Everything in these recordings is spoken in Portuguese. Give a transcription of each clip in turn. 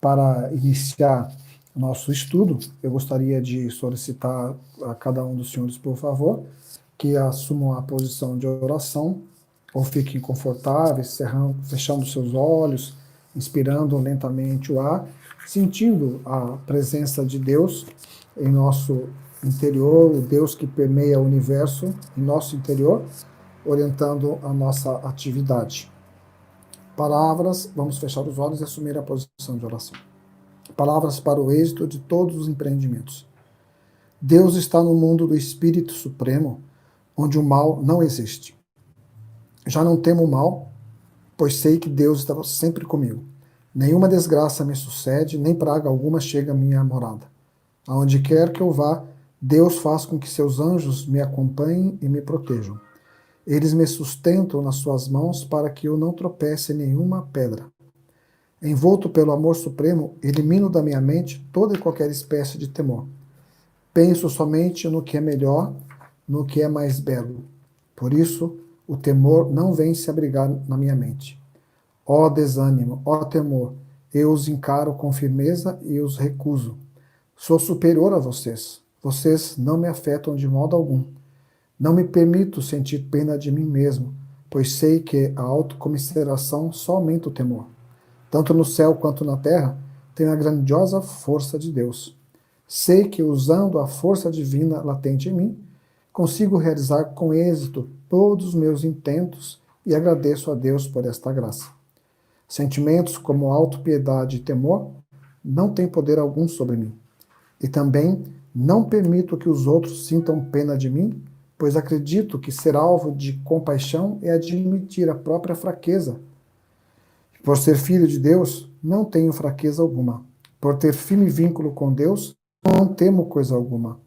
para iniciar nosso estudo, eu gostaria de solicitar a cada um dos senhores, por favor, que assumam a posição de oração, ou fiquem confortáveis, fechando seus olhos, inspirando lentamente o ar, sentindo a presença de Deus em nosso interior, o Deus que permeia o universo em nosso interior, orientando a nossa atividade. Palavras, vamos fechar os olhos e assumir a posição de oração. Palavras para o êxito de todos os empreendimentos. Deus está no mundo do Espírito Supremo, onde o mal não existe. Já não temo o mal, pois sei que Deus está sempre comigo. Nenhuma desgraça me sucede, nem praga alguma chega à minha morada. Aonde quer que eu vá, Deus faz com que seus anjos me acompanhem e me protejam. Eles me sustentam nas suas mãos para que eu não tropece em nenhuma pedra. Envolto pelo amor supremo, elimino da minha mente toda e qualquer espécie de temor. Penso somente no que é melhor, no que é mais belo. Por isso, o temor não vem se abrigar na minha mente. Ó desânimo, ó temor, eu os encaro com firmeza e os recuso. Sou superior a vocês. Vocês não me afetam de modo algum. Não me permito sentir pena de mim mesmo, pois sei que a autocomiseração só aumenta o temor. Tanto no céu quanto na terra, tenho a grandiosa força de Deus. Sei que, usando a força divina latente em mim, consigo realizar com êxito todos os meus intentos e agradeço a Deus por esta graça. Sentimentos como autopiedade e temor não têm poder algum sobre mim. E também não permito que os outros sintam pena de mim, pois acredito que ser alvo de compaixão é admitir a própria fraqueza. Por ser filho de Deus, não tenho fraqueza alguma. Por ter firme vínculo com Deus, não temo coisa alguma.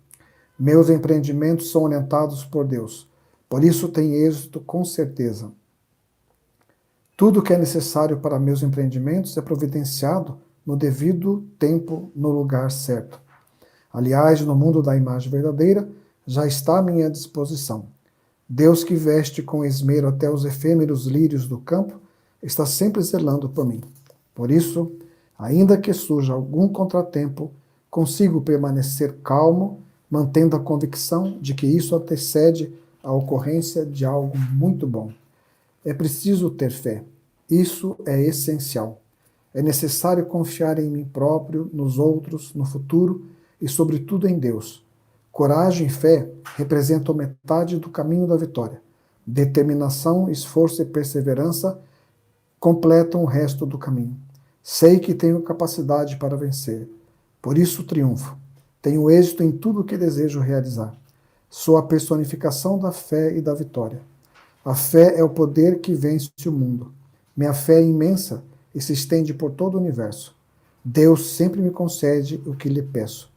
Meus empreendimentos são orientados por Deus. Por isso tem êxito com certeza. Tudo que é necessário para meus empreendimentos é providenciado no devido tempo, no lugar certo. Aliás, no mundo da imagem verdadeira, já está à minha disposição. Deus que veste com esmero até os efêmeros lírios do campo, está sempre zelando por mim. Por isso, ainda que surja algum contratempo, consigo permanecer calmo, mantendo a convicção de que isso antecede a ocorrência de algo muito bom. É preciso ter fé. Isso é essencial. É necessário confiar em mim próprio, nos outros, no futuro e, sobretudo, em Deus. Coragem e fé representam metade do caminho da vitória. Determinação, esforço e perseverança completam o resto do caminho. Sei que tenho capacidade para vencer. Por isso triunfo. Tenho êxito em tudo o que desejo realizar. Sou a personificação da fé e da vitória. A fé é o poder que vence o mundo. Minha fé é imensa e se estende por todo o universo. Deus sempre me concede o que lhe peço.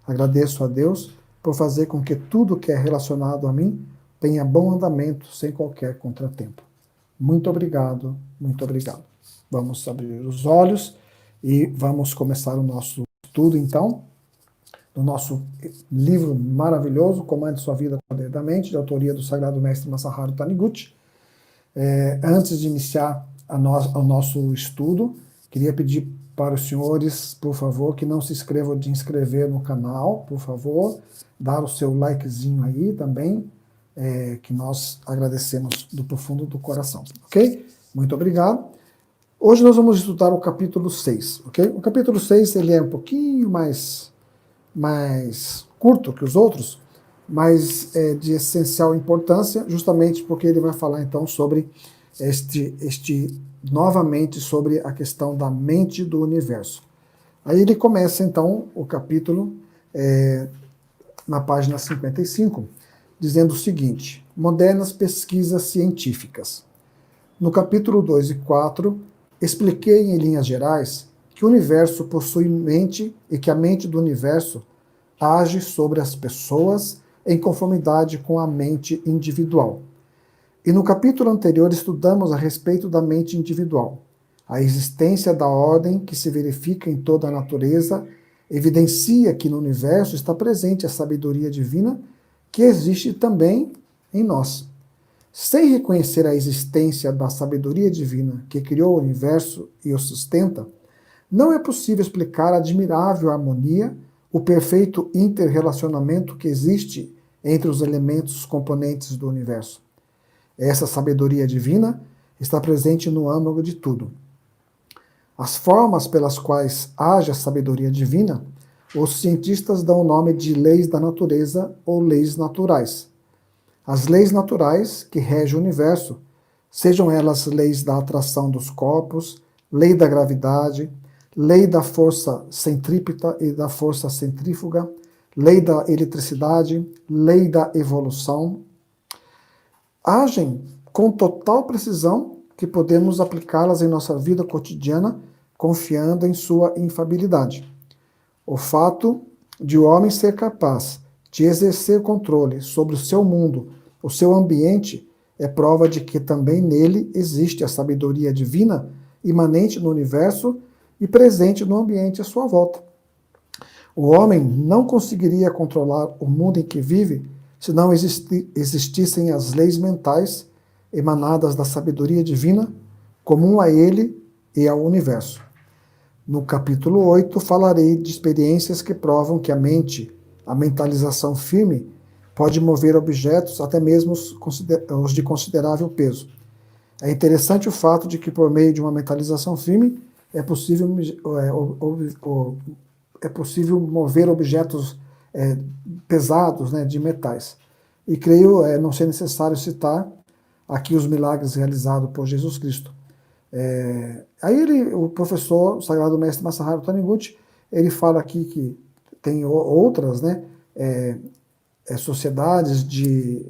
Agradeço a Deus por fazer com que tudo que é relacionado a mim tenha bom andamento sem qualquer contratempo. Muito obrigado, muito obrigado. Vamos abrir os olhos e vamos começar o nosso estudo, então, do nosso livro maravilhoso, Comande Sua Vida Poderosamente, de autoria do Sagrado Mestre Masaharu Taniguchi. Antes de iniciar o nosso estudo, queria pedir para os senhores, por favor, que não se inscrevam de inscrever no canal, por favor, dar o seu likezinho aí também, que nós agradecemos do profundo do coração, ok? Muito obrigado. Hoje nós vamos estudar o capítulo 6, ok? O capítulo 6 ele é um pouquinho mais curto que os outros, mas é de essencial importância, justamente porque ele vai falar então sobre novamente sobre a questão da mente do universo. Aí ele começa então o capítulo na página 55, dizendo o seguinte: modernas pesquisas científicas. No capítulo 2 e 4, expliquei em linhas gerais que o universo possui mente e que a mente do universo age sobre as pessoas em conformidade com a mente individual. E no capítulo anterior estudamos a respeito da mente individual. A existência da ordem que se verifica em toda a natureza evidencia que no universo está presente a sabedoria divina que existe também em nós. Sem reconhecer a existência da sabedoria divina que criou o universo e o sustenta, não é possível explicar a admirável harmonia, o perfeito interrelacionamento que existe entre os elementos componentes do universo. Essa sabedoria divina está presente no âmago de tudo. As formas pelas quais age a sabedoria divina, os cientistas dão o nome de leis da natureza ou leis naturais. As leis naturais que regem o universo, sejam elas leis da atração dos corpos, lei da gravidade, lei da força centrípeta e da força centrífuga, lei da eletricidade, lei da evolução, agem com total precisão que podemos aplicá-las em nossa vida cotidiana, confiando em sua infalibilidade. O fato de o homem ser capaz de exercer controle sobre o seu mundo, o seu ambiente, é prova de que também nele existe a sabedoria divina imanente no universo e presente no ambiente à sua volta. O homem não conseguiria controlar o mundo em que vive se não existissem as leis mentais emanadas da sabedoria divina, comum a ele e ao universo. No capítulo 8, falarei de experiências que provam que a mentalização firme, pode mover objetos, até mesmo os de considerável peso. É interessante o fato de que, por meio de uma mentalização firme, é possível mover objetos pesados, né, de metais. E creio não ser necessário citar aqui os milagres realizados por Jesus Cristo. Aí o professor, o Sagrado Mestre Masaharu Taniguchi, ele fala aqui que tem outras, né, sociedades de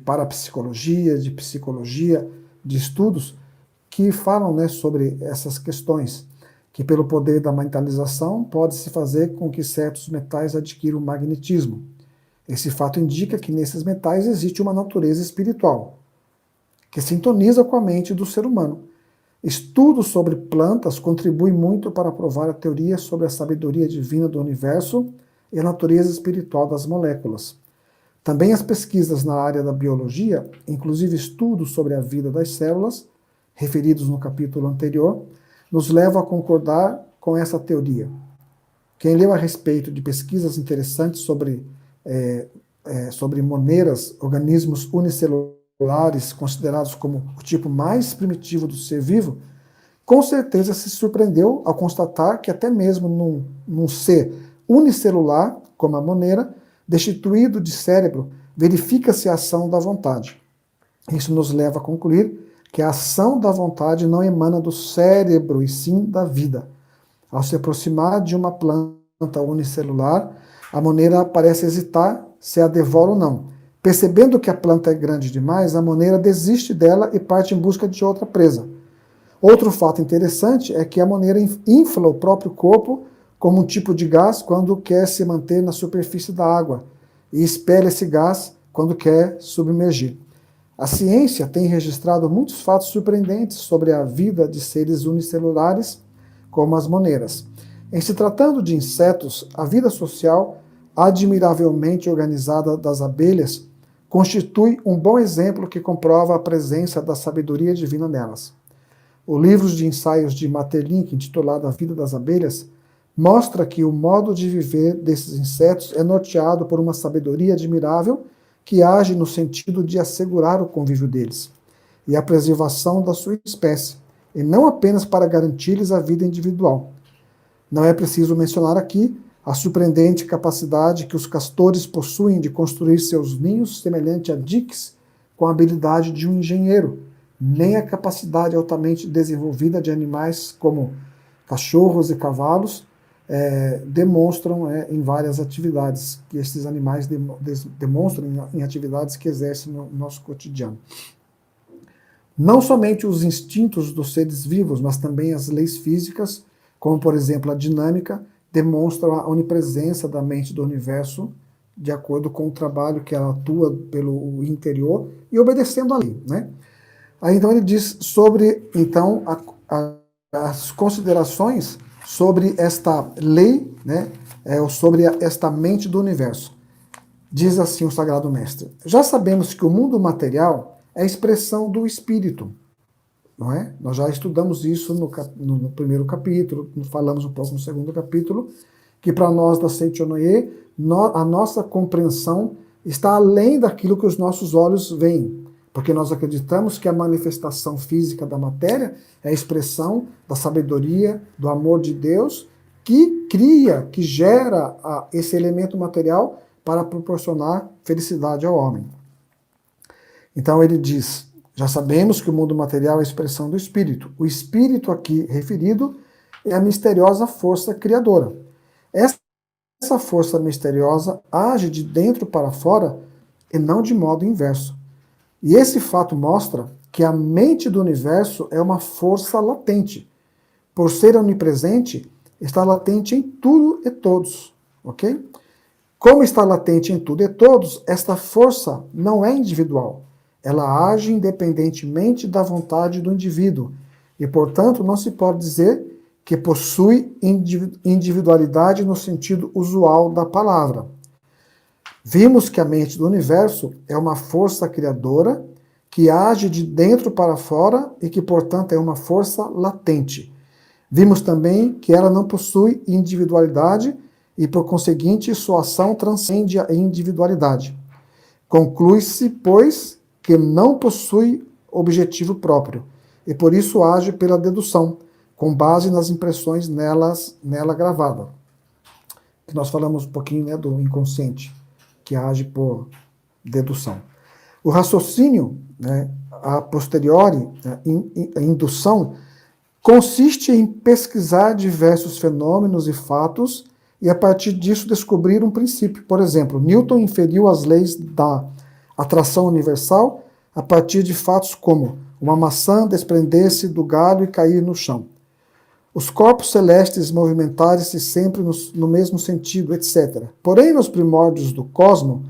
parapsicologia, de psicologia, de estudos, que falam, né, sobre essas questões, que pelo poder da mentalização pode-se fazer com que certos metais adquiram magnetismo. Esse fato indica que nesses metais existe uma natureza espiritual, que sintoniza com a mente do ser humano. Estudos sobre plantas contribuem muito para provar a teoria sobre a sabedoria divina do universo e a natureza espiritual das moléculas. Também as pesquisas na área da biologia, inclusive estudos sobre a vida das células, referidos no capítulo anterior, nos levam a concordar com essa teoria. Quem leu a respeito de pesquisas interessantes sobre moneras, organismos unicelulares considerados como o tipo mais primitivo do ser vivo, com certeza se surpreendeu ao constatar que até mesmo num ser unicelular, como a monera, destituído de cérebro, verifica-se a ação da vontade. Isso nos leva a concluir que a ação da vontade não emana do cérebro, e sim da vida. Ao se aproximar de uma planta unicelular, a monera parece hesitar se a devora ou não. Percebendo que a planta é grande demais, a monera desiste dela e parte em busca de outra presa. Outro fato interessante é que a monera infla o próprio corpo como um tipo de gás quando quer se manter na superfície da água e expele esse gás quando quer submergir. A ciência tem registrado muitos fatos surpreendentes sobre a vida de seres unicelulares, como as moneras. Em se tratando de insetos, a vida social, admiravelmente organizada das abelhas, constitui um bom exemplo que comprova a presença da sabedoria divina nelas. O livro de ensaios de Maeterlinck, intitulado A Vida das Abelhas, mostra que o modo de viver desses insetos é norteado por uma sabedoria admirável que age no sentido de assegurar o convívio deles e a preservação da sua espécie, e não apenas para garantir-lhes a vida individual. Não é preciso mencionar aqui a surpreendente capacidade que os castores possuem de construir seus ninhos semelhante a diques com a habilidade de um engenheiro, nem a capacidade altamente desenvolvida de animais como cachorros e cavalos demonstram em várias atividades, que esses animais demonstram em atividades que exercem no nosso cotidiano. Não somente os instintos dos seres vivos, mas também as leis físicas, como por exemplo a dinâmica, demonstram a onipresença da mente do universo, de acordo com o trabalho que ela atua pelo interior e obedecendo a lei, né? Aí então ele diz sobre então as considerações sobre esta lei, né, ou sobre esta mente do universo. Diz assim o Sagrado Mestre: já sabemos que o mundo material é a expressão do espírito. não é? Nós já estudamos isso no primeiro capítulo, falamos um pouco no segundo capítulo, que para nós da Seichonoye, a nossa compreensão está além daquilo que os nossos olhos veem, porque nós acreditamos que a manifestação física da matéria é a expressão da sabedoria, do amor de Deus, que cria, que gera esse elemento material para proporcionar felicidade ao homem. Então ele diz, já sabemos que o mundo material é a expressão do espírito. O espírito aqui referido é a misteriosa força criadora. Essa força misteriosa age de dentro para fora e não de modo inverso. E esse fato mostra que a mente do universo é uma força latente. Por ser onipresente, está latente em tudo e todos, ok? Como está latente em tudo e todos, esta força não é individual. Ela age independentemente da vontade do indivíduo e, portanto, não se pode dizer que possui individualidade no sentido usual da palavra. Vimos que a mente do universo é uma força criadora que age de dentro para fora e que, portanto, é uma força latente. Vimos também que ela não possui individualidade e, por conseguinte, sua ação transcende a individualidade. Conclui-se, pois, que não possui objetivo próprio e, por isso, age pela dedução, com base nas impressões nela gravada. Que nós falamos um pouquinho, né, do inconsciente, que age por dedução. O raciocínio, né, a posteriori, a indução, consiste em pesquisar diversos fenômenos e fatos e, a partir disso, descobrir um princípio. Por exemplo, Newton inferiu as leis da atração universal a partir de fatos como uma maçã desprender-se do galho e cair no chão, os corpos celestes movimentarem-se sempre no mesmo sentido, etc. Porém, nos primórdios do cosmos,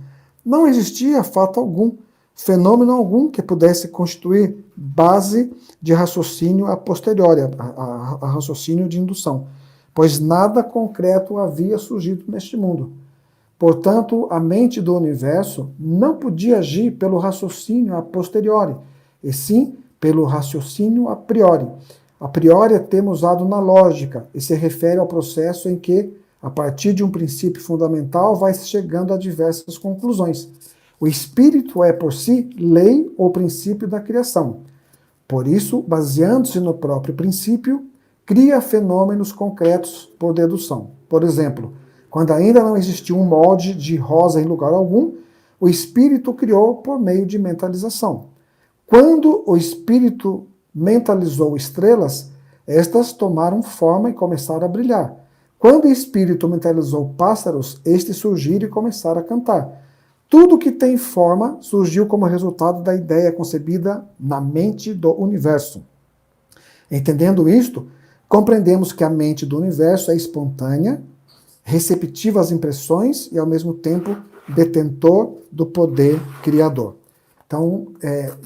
não existia fato algum, fenômeno algum que pudesse constituir base de raciocínio a posteriori, a raciocínio de indução, pois nada concreto havia surgido neste mundo. Portanto, a mente do universo não podia agir pelo raciocínio a posteriori, e sim pelo raciocínio a priori. A priori é termo usado na lógica e se refere ao processo em que, a partir de um princípio fundamental, vai chegando a diversas conclusões. O espírito é, por si, lei ou princípio da criação. Por isso, baseando-se no próprio princípio, cria fenômenos concretos por dedução. Por exemplo, quando ainda não existia um molde de rosa em lugar algum, o espírito criou por meio de mentalização. Quando o espírito mentalizou estrelas, estas tomaram forma e começaram a brilhar. Quando o espírito mentalizou pássaros, estes surgiram e começaram a cantar. Tudo que tem forma surgiu como resultado da ideia concebida na mente do universo. Entendendo isto, compreendemos que a mente do universo é espontânea, receptiva às impressões e, ao mesmo tempo, detentor do poder criador. Então,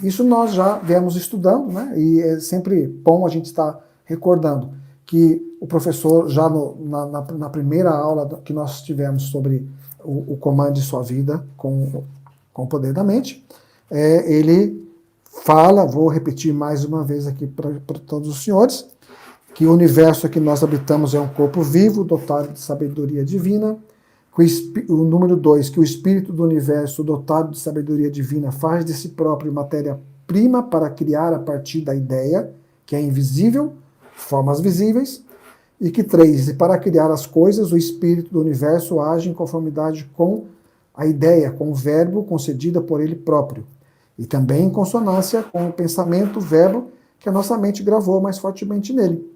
isso nós já viemos estudando, né? E é sempre bom a gente estar recordando que o professor, já na primeira aula que nós tivemos sobre o comando de sua vida com o poder da mente, ele fala, vou repetir mais uma vez aqui para todos os senhores, que o universo que nós habitamos é um corpo vivo, dotado de sabedoria divina. O número 2, que o espírito do universo, dotado de sabedoria divina, faz de si próprio matéria-prima para criar a partir da ideia, que é invisível, formas visíveis. E que 3, e para criar as coisas, o espírito do universo age em conformidade com a ideia, com o verbo concedida por ele próprio. E também em consonância com o pensamento, o verbo, que a nossa mente gravou mais fortemente nele.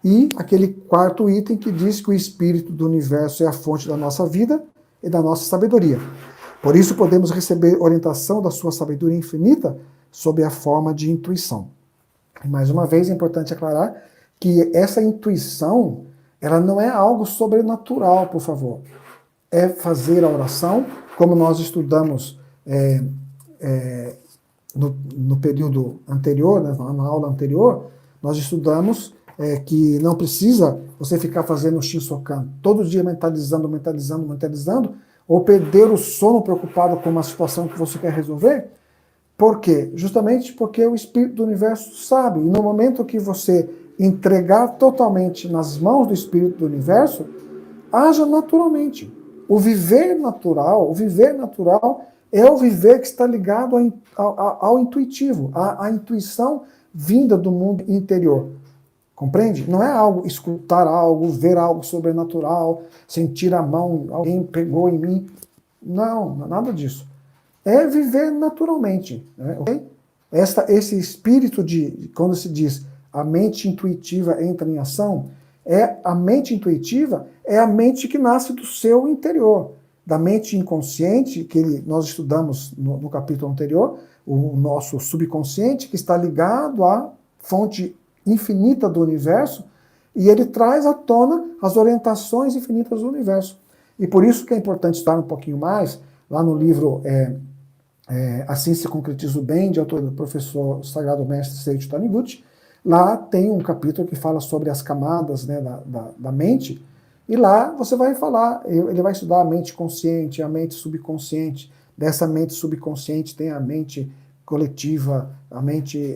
E aquele quarto item que diz que o espírito do universo é a fonte da nossa vida e da nossa sabedoria. Por isso podemos receber orientação da sua sabedoria infinita sob a forma de intuição. E mais uma vez é importante aclarar que essa intuição, ela não é algo sobrenatural, por favor. É fazer a oração, como nós estudamos no período anterior, né, na aula anterior, nós estudamos que não precisa você ficar fazendo o Shinsokan, todo dia mentalizando, ou perder o sono preocupado com uma situação que você quer resolver. Por quê? Justamente porque o Espírito do Universo sabe. E no momento que você entregar totalmente nas mãos do Espírito do Universo, haja naturalmente. O viver natural é o viver que está ligado ao intuitivo, à intuição vinda do mundo interior. Compreende? Não é algo, escutar algo, ver algo sobrenatural, sentir a mão, alguém pegou em mim. Não, nada disso. É viver naturalmente. Né? Okay? Esse espírito quando se diz a mente intuitiva entra em ação, a mente intuitiva é a mente que nasce do seu interior. Da mente inconsciente, que nós estudamos no capítulo anterior, o nosso subconsciente, que está ligado à fonte infinita do universo, e ele traz à tona as orientações infinitas do universo. E por isso que é importante estudar um pouquinho mais, lá no livro Assim se concretiza o bem, de autor do professor Sagrado Mestre Seiichi Taniguchi. Lá tem um capítulo que fala sobre as camadas, né, da mente, e lá você vai falar, ele vai estudar a mente consciente, a mente subconsciente. Dessa mente subconsciente tem a mente coletiva, a mente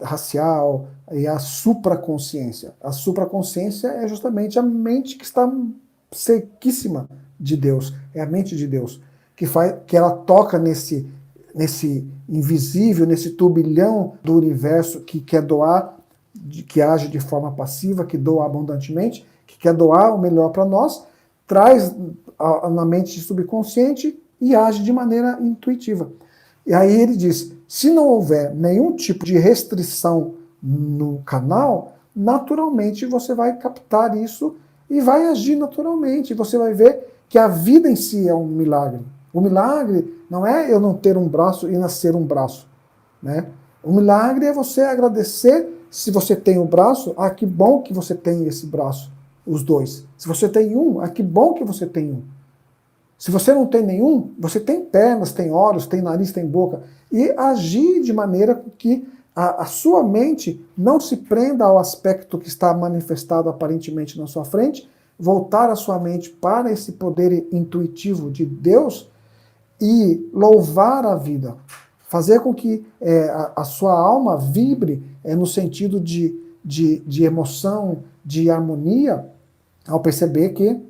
racial e a supraconsciência. A supraconsciência é justamente a mente que está sequíssima de Deus, é a mente de Deus, que ela toca nesse invisível, nesse turbilhão do universo que quer doar, que age de forma passiva, que doa abundantemente, que quer doar o melhor para nós, traz na mente subconsciente e age de maneira intuitiva. E aí ele diz, se não houver nenhum tipo de restrição no canal, naturalmente você vai captar isso e vai agir naturalmente. Você vai ver que a vida em si é um milagre. O milagre não é eu não ter um braço e nascer um braço. Né? O milagre é você agradecer se você tem um braço, que bom que você tem esse braço, os dois. Se você tem um, que bom que você tem um. Se você não tem nenhum, você tem pernas, tem olhos, tem nariz, tem boca. E agir de maneira que a sua mente não se prenda ao aspecto que está manifestado aparentemente na sua frente, voltar a sua mente para esse poder intuitivo de Deus e louvar a vida. Fazer com que a sua alma vibre no sentido de emoção, de harmonia, ao perceber que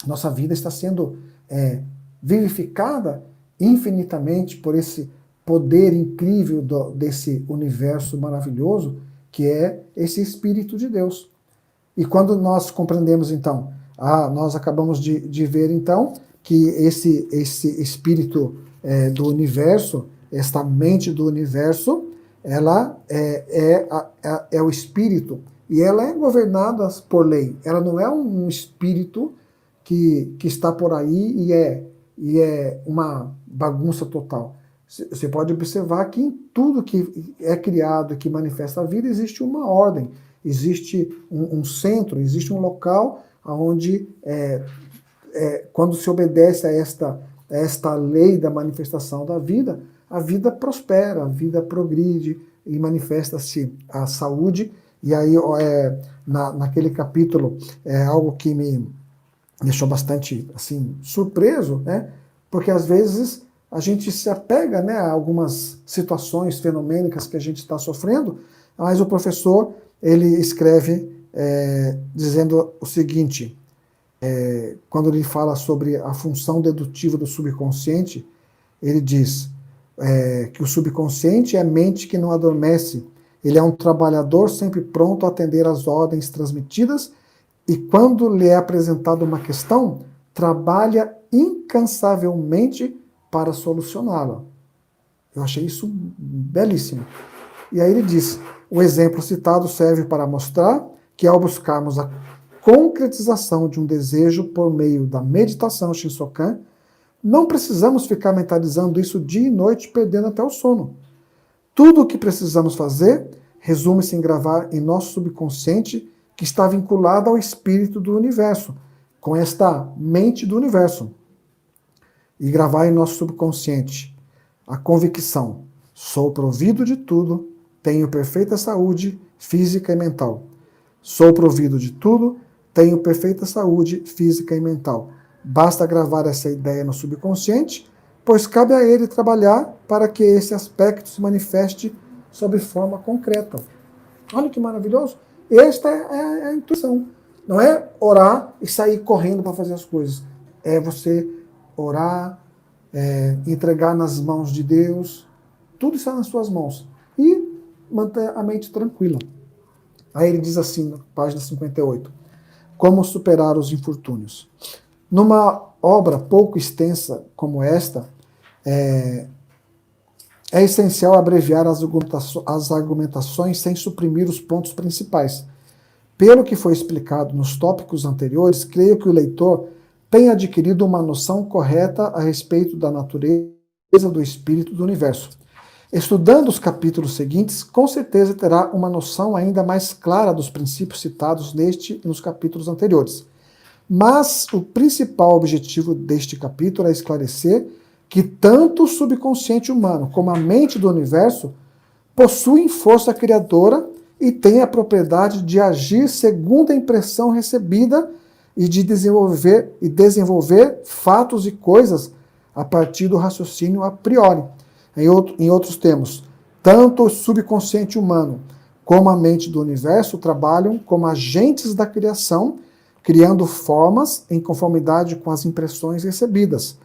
nossa vida está sendo vivificada infinitamente por esse poder incrível desse universo maravilhoso que é esse Espírito de Deus. E quando nós compreendemos então, nós acabamos de ver então que esse Espírito do universo, esta mente do universo, ela é o Espírito e ela é governada por lei. Ela não é um Espírito que está por aí e é uma bagunça total. Você pode observar que em tudo que é criado, que manifesta a vida, existe uma ordem, existe um centro, existe um local onde, quando se obedece a esta lei da manifestação da vida, a vida prospera, a vida progride e manifesta-se a saúde. E aí, naquele capítulo, é algo que me deixou bastante assim surpreso, né? Porque às vezes a gente se apega, né, a algumas situações fenomênicas que a gente está sofrendo, mas o professor ele escreve dizendo o seguinte, quando ele fala sobre a função dedutiva do subconsciente, ele diz que o subconsciente é a mente que não adormece, ele é um trabalhador sempre pronto a atender às ordens transmitidas e quando lhe é apresentada uma questão, trabalha incansavelmente para solucioná-la. Eu achei isso belíssimo. E aí ele diz, o exemplo citado serve para mostrar que ao buscarmos a concretização de um desejo por meio da meditação Shinsokan, não precisamos ficar mentalizando isso dia e noite, perdendo até o sono. Tudo o que precisamos fazer resume-se em gravar em nosso subconsciente que está vinculado ao espírito do universo, com esta mente do universo. E gravar em nosso subconsciente a convicção: sou provido de tudo, tenho perfeita saúde física e mental. Sou provido de tudo, tenho perfeita saúde física e mental. Basta gravar essa ideia no subconsciente pois cabe a ele trabalhar para que esse aspecto se manifeste sob forma concreta. Olha que maravilhoso. Esta é a intuição. Não é orar e sair correndo para fazer as coisas. É você orar, entregar nas mãos de Deus. Tudo está nas suas mãos. E manter a mente tranquila. Aí ele diz assim, na página 58, como superar os infortúnios. Numa obra pouco extensa como esta, é essencial abreviar as argumentações sem suprimir os pontos principais. Pelo que foi explicado nos tópicos anteriores, creio que o leitor tenha adquirido uma noção correta a respeito da natureza do espírito do universo. Estudando os capítulos seguintes, com certeza terá uma noção ainda mais clara dos princípios citados neste e nos capítulos anteriores. Mas o principal objetivo deste capítulo é esclarecer que tanto o subconsciente humano como a mente do universo possuem força criadora e têm a propriedade de agir segundo a impressão recebida e de desenvolver fatos e coisas a partir do raciocínio a priori. Em outros termos, tanto o subconsciente humano como a mente do universo trabalham como agentes da criação, criando formas em conformidade com as impressões recebidas.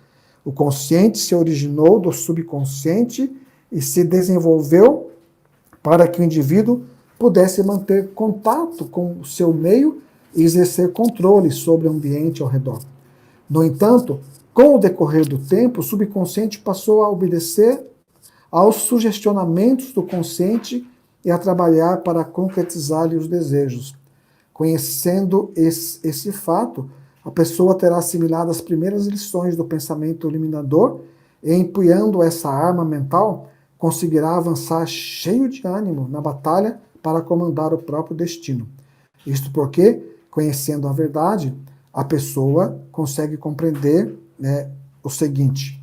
O consciente se originou do subconsciente e se desenvolveu para que o indivíduo pudesse manter contato com o seu meio e exercer controle sobre o ambiente ao redor. No entanto, com o decorrer do tempo, o subconsciente passou a obedecer aos sugestionamentos do consciente e a trabalhar para concretizar-lhe os desejos. Conhecendo esse fato, a pessoa terá assimilado as primeiras lições do pensamento eliminador e, empunhando essa arma mental, conseguirá avançar cheio de ânimo na batalha para comandar o próprio destino. Isto porque, conhecendo a verdade, a pessoa consegue compreender o seguinte.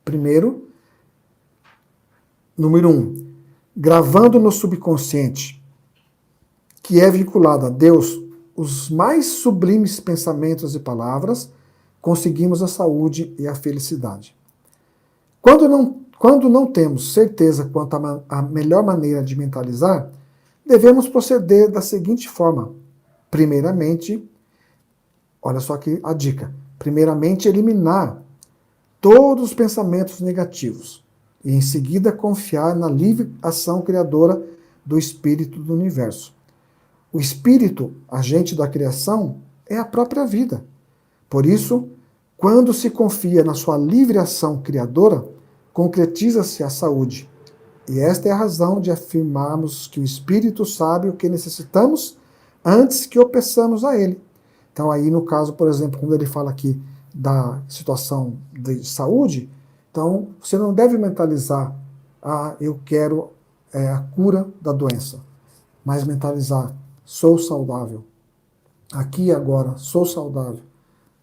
Primeiro, número 1, gravando no subconsciente, que é vinculado a Deus, os mais sublimes pensamentos e palavras, conseguimos a saúde e a felicidade. Quando não temos certeza quanto à melhor maneira de mentalizar, devemos proceder da seguinte forma. Primeiramente, olha só aqui a dica. Primeiramente, eliminar todos os pensamentos negativos e, em seguida, confiar na livre ação criadora do Espírito do Universo. O Espírito, agente da criação, é a própria vida. Por isso, quando se confia na sua livre ação criadora, concretiza-se a saúde. E esta é a razão de afirmarmos que o Espírito sabe o que necessitamos antes que o peçamos a ele. Então aí no caso, por exemplo, quando ele fala aqui da situação de saúde, então você não deve mentalizar, eu quero a cura da doença, mas mentalizar, sou saudável. Aqui e agora, sou saudável.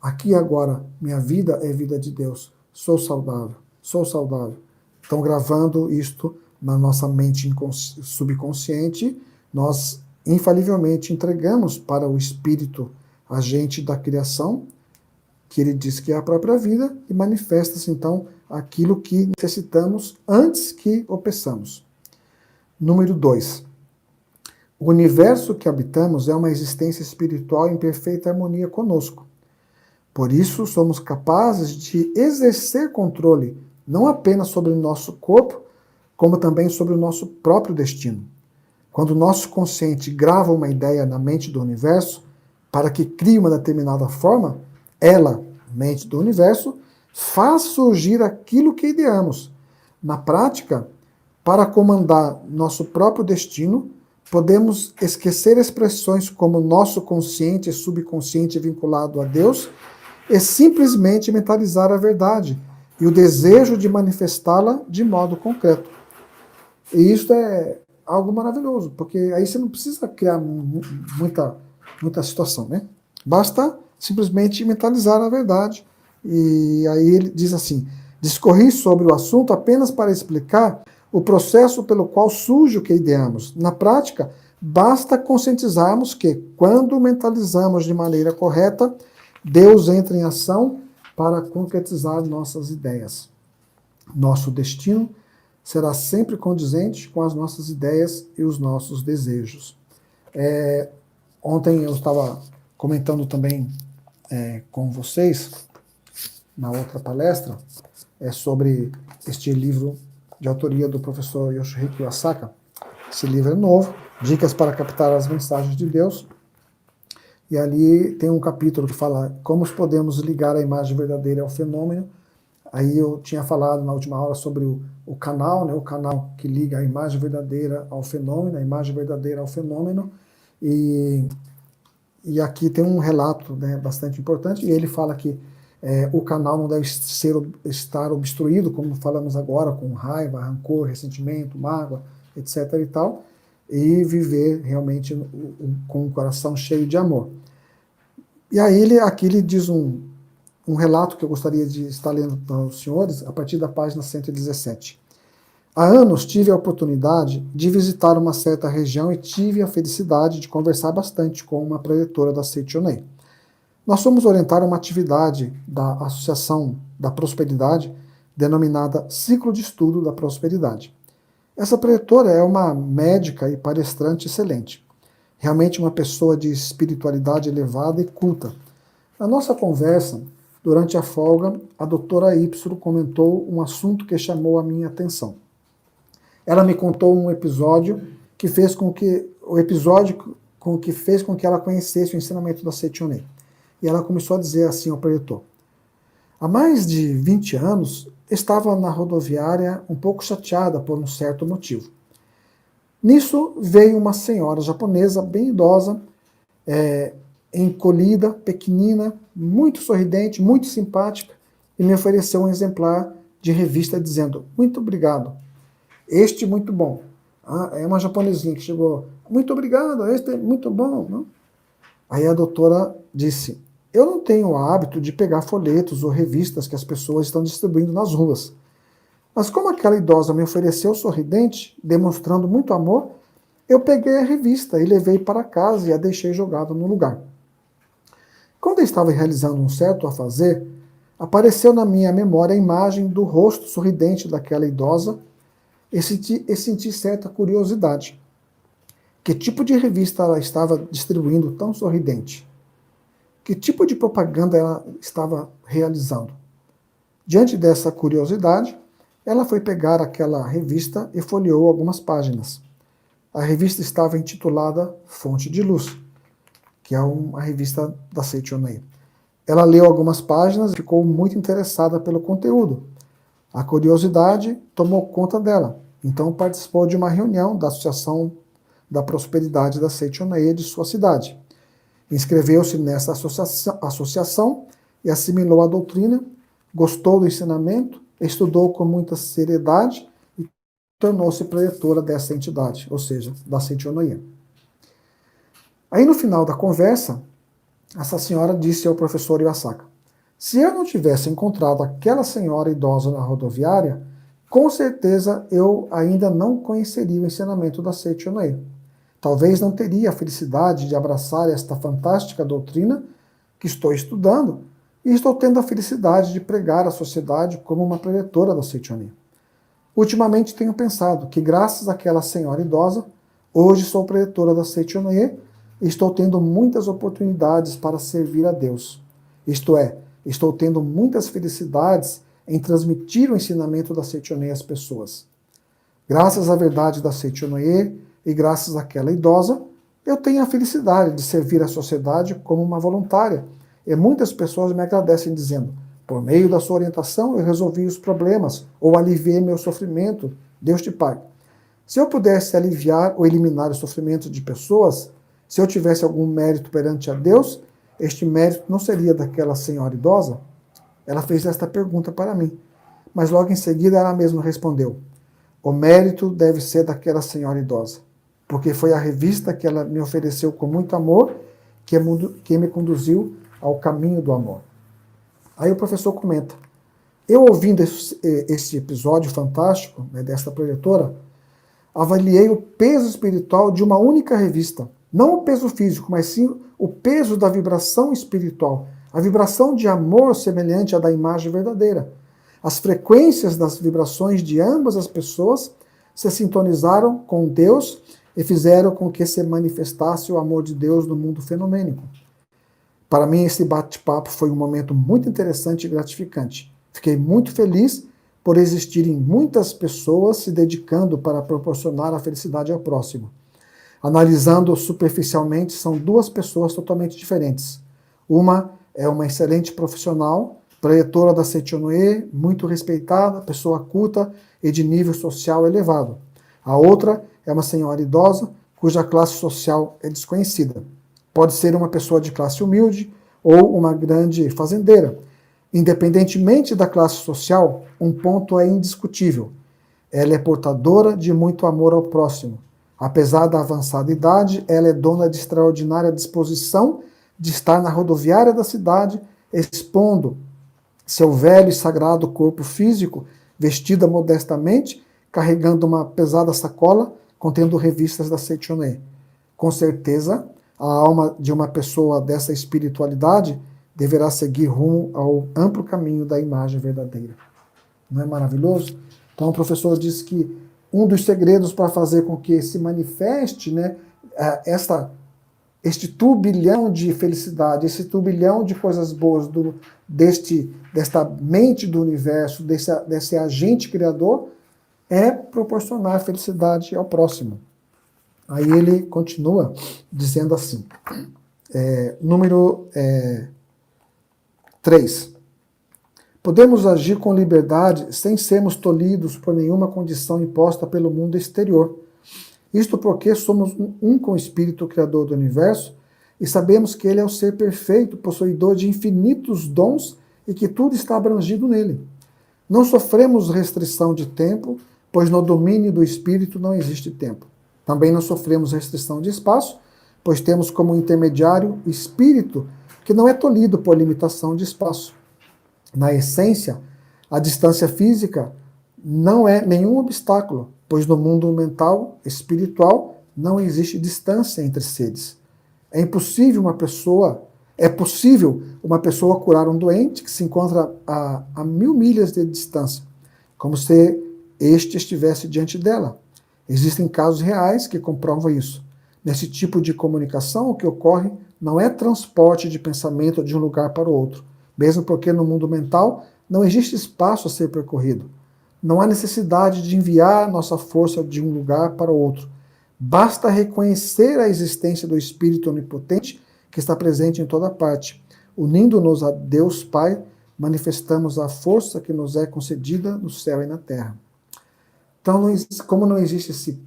Aqui e agora, minha vida é vida de Deus. Sou saudável, sou saudável. Então, gravando isto na nossa mente subconsciente, nós infalivelmente entregamos para o Espírito, agente da criação, que ele diz que é a própria vida, e manifesta-se então aquilo que necessitamos antes que o peçamos. Número 2. O universo que habitamos é uma existência espiritual em perfeita harmonia conosco. Por isso, somos capazes de exercer controle não apenas sobre o nosso corpo, como também sobre o nosso próprio destino. Quando o nosso consciente grava uma ideia na mente do universo para que crie uma determinada forma, ela, mente do universo, faz surgir aquilo que ideamos. Na prática, para comandar nosso próprio destino, podemos esquecer expressões como nosso consciente e subconsciente vinculado a Deus e simplesmente mentalizar a verdade e o desejo de manifestá-la de modo concreto. E isso é algo maravilhoso, porque aí você não precisa criar muita situação, né? Basta simplesmente mentalizar a verdade. E aí ele diz assim, discorri sobre o assunto apenas para explicar o processo pelo qual surge o que ideamos. Na prática, basta conscientizarmos que, quando mentalizamos de maneira correta, Deus entra em ação para concretizar nossas ideias. Nosso destino será sempre condizente com as nossas ideias e os nossos desejos. Ontem eu estava comentando também com vocês, na outra palestra, sobre este livro de autoria do professor Yoshihiko Asaka. Esse livro é novo, Dicas para Captar as Mensagens de Deus. E ali tem um capítulo que fala como podemos ligar a imagem verdadeira ao fenômeno. Aí eu tinha falado na última aula sobre o canal, né, o canal que liga a imagem verdadeira ao fenômeno, a imagem verdadeira ao fenômeno. E aqui tem um relato, né, bastante importante, e ele fala que o canal não deve estar obstruído, como falamos agora, com raiva, rancor, ressentimento, mágoa, etc. e tal, e viver realmente com o coração cheio de amor. E aí aqui ele diz um relato que eu gostaria de estar lendo para os senhores, a partir da página 117. Há anos tive a oportunidade de visitar uma certa região e tive a felicidade de conversar bastante com uma preletora da Seichonei. Nós fomos orientar uma atividade da Associação da Prosperidade, denominada Ciclo de Estudo da Prosperidade. Essa preletora é uma médica e palestrante excelente. Realmente uma pessoa de espiritualidade elevada e culta. Na nossa conversa, durante a folga, a doutora Y comentou um assunto que chamou a minha atenção. Ela me contou um episódio que fez com que ela conhecesse o ensinamento da Seichonei. E ela começou a dizer assim ao preletor: há mais de 20 anos, estava na rodoviária um pouco chateada por um certo motivo. Nisso veio uma senhora japonesa bem idosa, encolhida, pequenina, muito sorridente, muito simpática, e me ofereceu um exemplar de revista dizendo: muito obrigado, este é muito bom. É uma japonesinha que chegou: muito obrigado, este é muito bom. Não? Aí a doutora disse: eu não tenho o hábito de pegar folhetos ou revistas que as pessoas estão distribuindo nas ruas. Mas como aquela idosa me ofereceu sorridente, demonstrando muito amor, eu peguei a revista e levei para casa e a deixei jogada no lugar. Quando eu estava realizando um certo afazer, apareceu na minha memória a imagem do rosto sorridente daquela idosa e senti certa curiosidade. Que tipo de revista ela estava distribuindo tão sorridente? Que tipo de propaganda ela estava realizando? Diante dessa curiosidade, ela foi pegar aquela revista e folheou algumas páginas. A revista estava intitulada Fonte de Luz, que é uma revista da Seichonei. Ela leu algumas páginas e ficou muito interessada pelo conteúdo. A curiosidade tomou conta dela, então participou de uma reunião da Associação da Prosperidade da Seichonei de sua cidade. Inscreveu-se nessa associação e assimilou a doutrina, gostou do ensinamento, estudou com muita seriedade e tornou-se preletora dessa entidade, ou seja, da Seichonei. Aí no final da conversa, essa senhora disse ao professor Asaka: se eu não tivesse encontrado aquela senhora idosa na rodoviária, com certeza eu ainda não conheceria o ensinamento da Seichonei. Talvez não teria a felicidade de abraçar esta fantástica doutrina que estou estudando, e estou tendo a felicidade de pregar à sociedade como uma preletora da Seichonei. Ultimamente tenho pensado que, graças àquela senhora idosa, hoje sou preletora da Seichonei e estou tendo muitas oportunidades para servir a Deus. Isto é, estou tendo muitas felicidades em transmitir o ensinamento da Seichonei às pessoas. Graças à verdade da Seichonei e graças àquela idosa, eu tenho a felicidade de servir a sociedade como uma voluntária. E muitas pessoas me agradecem dizendo: por meio da sua orientação eu resolvi os problemas ou aliviei meu sofrimento. Deus te pague. Se eu pudesse aliviar ou eliminar o sofrimento de pessoas, se eu tivesse algum mérito perante a Deus, este mérito não seria daquela senhora idosa? Ela fez esta pergunta para mim, mas logo em seguida ela mesma respondeu: o mérito deve ser daquela senhora idosa, porque foi a revista que ela me ofereceu com muito amor que me conduziu ao caminho do amor. Aí o professor comenta: eu ouvindo esse episódio fantástico, né, desta preletora, avaliei o peso espiritual de uma única revista, não o peso físico, mas sim o peso da vibração espiritual, A vibração de amor semelhante à da imagem verdadeira. As frequências das vibrações de ambas as pessoas se sintonizaram com Deus e fizeram com que se manifestasse o amor de Deus no mundo fenomênico. Para mim, esse bate-papo foi um momento muito interessante e gratificante. Fiquei muito feliz por existirem muitas pessoas se dedicando para proporcionar a felicidade ao próximo. Analisando superficialmente, são duas pessoas totalmente diferentes. Uma é uma excelente profissional, preletora da Seitonoye, muito respeitada, pessoa culta e de nível social elevado. A outra é uma senhora idosa, cuja classe social é desconhecida. Pode ser uma pessoa de classe humilde ou uma grande fazendeira. Independentemente da classe social, um ponto é indiscutível. Ela é portadora de muito amor ao próximo. Apesar da avançada idade, ela é dona de extraordinária disposição de estar na rodoviária da cidade, expondo seu velho e sagrado corpo físico, vestida modestamente, carregando uma pesada sacola contendo revistas da Seitonoye. Com certeza, a alma de uma pessoa dessa espiritualidade deverá seguir rumo ao amplo caminho da imagem verdadeira. Não é maravilhoso? Então o professor diz que um dos segredos para fazer com que se manifeste, né, este turbilhão de felicidade, esse turbilhão de coisas boas desta mente do universo, desse agente criador, é proporcionar felicidade ao próximo. Aí ele continua dizendo assim, número 3. Podemos agir com liberdade sem sermos tolhidos por nenhuma condição imposta pelo mundo exterior. Isto porque somos um com o Espírito Criador do Universo e sabemos que Ele é o ser perfeito, possuidor de infinitos dons e que tudo está abrangido nele. Não sofremos restrição de tempo, pois no domínio do Espírito não existe tempo. Também não sofremos restrição de espaço, pois temos como intermediário Espírito, que não é tolhido por limitação de espaço. Na essência, a distância física não é nenhum obstáculo, pois no mundo mental, espiritual, não existe distância entre seres. É possível uma pessoa curar um doente que se encontra a 1000 milhas de distância, como se este estivesse diante dela. Existem casos reais que comprovam isso. Nesse tipo de comunicação, o que ocorre não é transporte de pensamento de um lugar para o outro, mesmo porque no mundo mental não existe espaço a ser percorrido. Não há necessidade de enviar nossa força de um lugar para o outro. Basta reconhecer a existência do Espírito Onipotente que está presente em toda parte. Unindo-nos a Deus Pai, manifestamos a força que nos é concedida no céu e na terra. Então, como não existe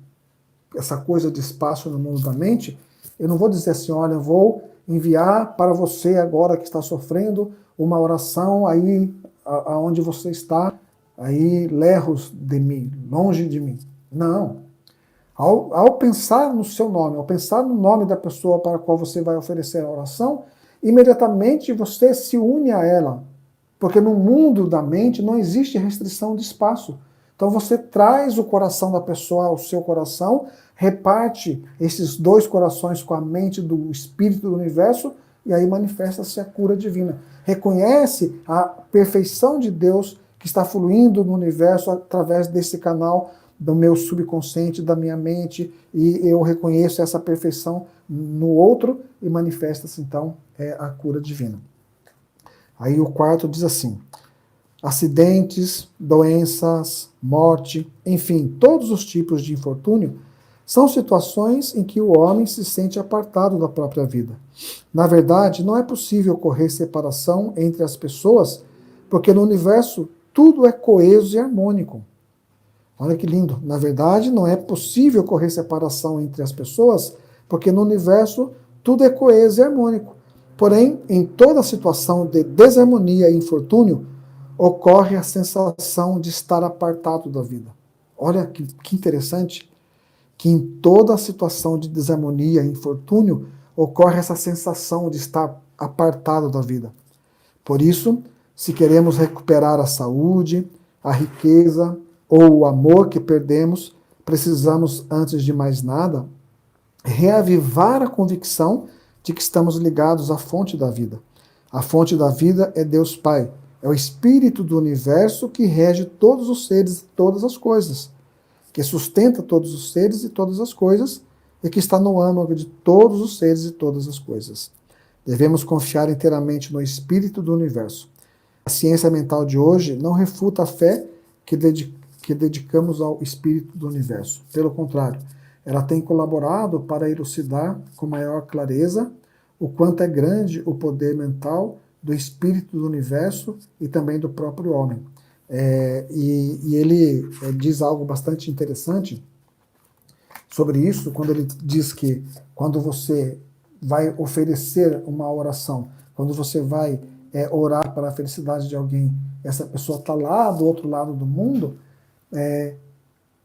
essa coisa de espaço no mundo da mente, eu não vou dizer assim, olha, eu vou enviar para você agora que está sofrendo uma oração aí aonde você está, aí lejos de mim, longe de mim. Não. Ao pensar no seu nome, ao pensar no nome da pessoa para a qual você vai oferecer a oração, imediatamente você se une a ela. Porque no mundo da mente não existe restrição de espaço. Então você traz o coração da pessoa ao seu coração, reparte esses dois corações com a mente do Espírito do Universo e aí manifesta-se a cura divina. Reconhece a perfeição de Deus que está fluindo no universo através desse canal do meu subconsciente, da minha mente, e eu reconheço essa perfeição no outro e manifesta-se então a cura divina. Aí o quarto diz assim: acidentes, doenças, morte, enfim, todos os tipos de infortúnio são situações em que o homem se sente apartado da própria vida. Na verdade, não é possível ocorrer separação entre as pessoas, porque no universo tudo é coeso e harmônico. Olha que lindo. Na verdade, não é possível ocorrer separação entre as pessoas, porque no universo tudo é coeso e harmônico. Porém, em toda situação de desarmonia e infortúnio, ocorre a sensação de estar apartado da vida. Olha que interessante, que em toda situação de desarmonia e infortúnio, ocorre essa sensação de estar apartado da vida. Por isso, se queremos recuperar a saúde, a riqueza ou o amor que perdemos, precisamos, antes de mais nada, reavivar a convicção de que estamos ligados à fonte da vida. A fonte da vida é Deus Pai. É o Espírito do universo que rege todos os seres e todas as coisas, que sustenta todos os seres e todas as coisas, e que está no âmago de todos os seres e todas as coisas. Devemos confiar inteiramente no Espírito do universo. A ciência mental de hoje não refuta a fé que dedicamos ao Espírito do universo. Pelo contrário, ela tem colaborado para elucidar com maior clareza o quanto é grande o poder mental do Espírito do universo e também do próprio homem. E ele diz algo bastante interessante sobre isso, quando ele diz que quando você vai oferecer uma oração, quando você vai orar para a felicidade de alguém, essa pessoa está lá do outro lado do mundo,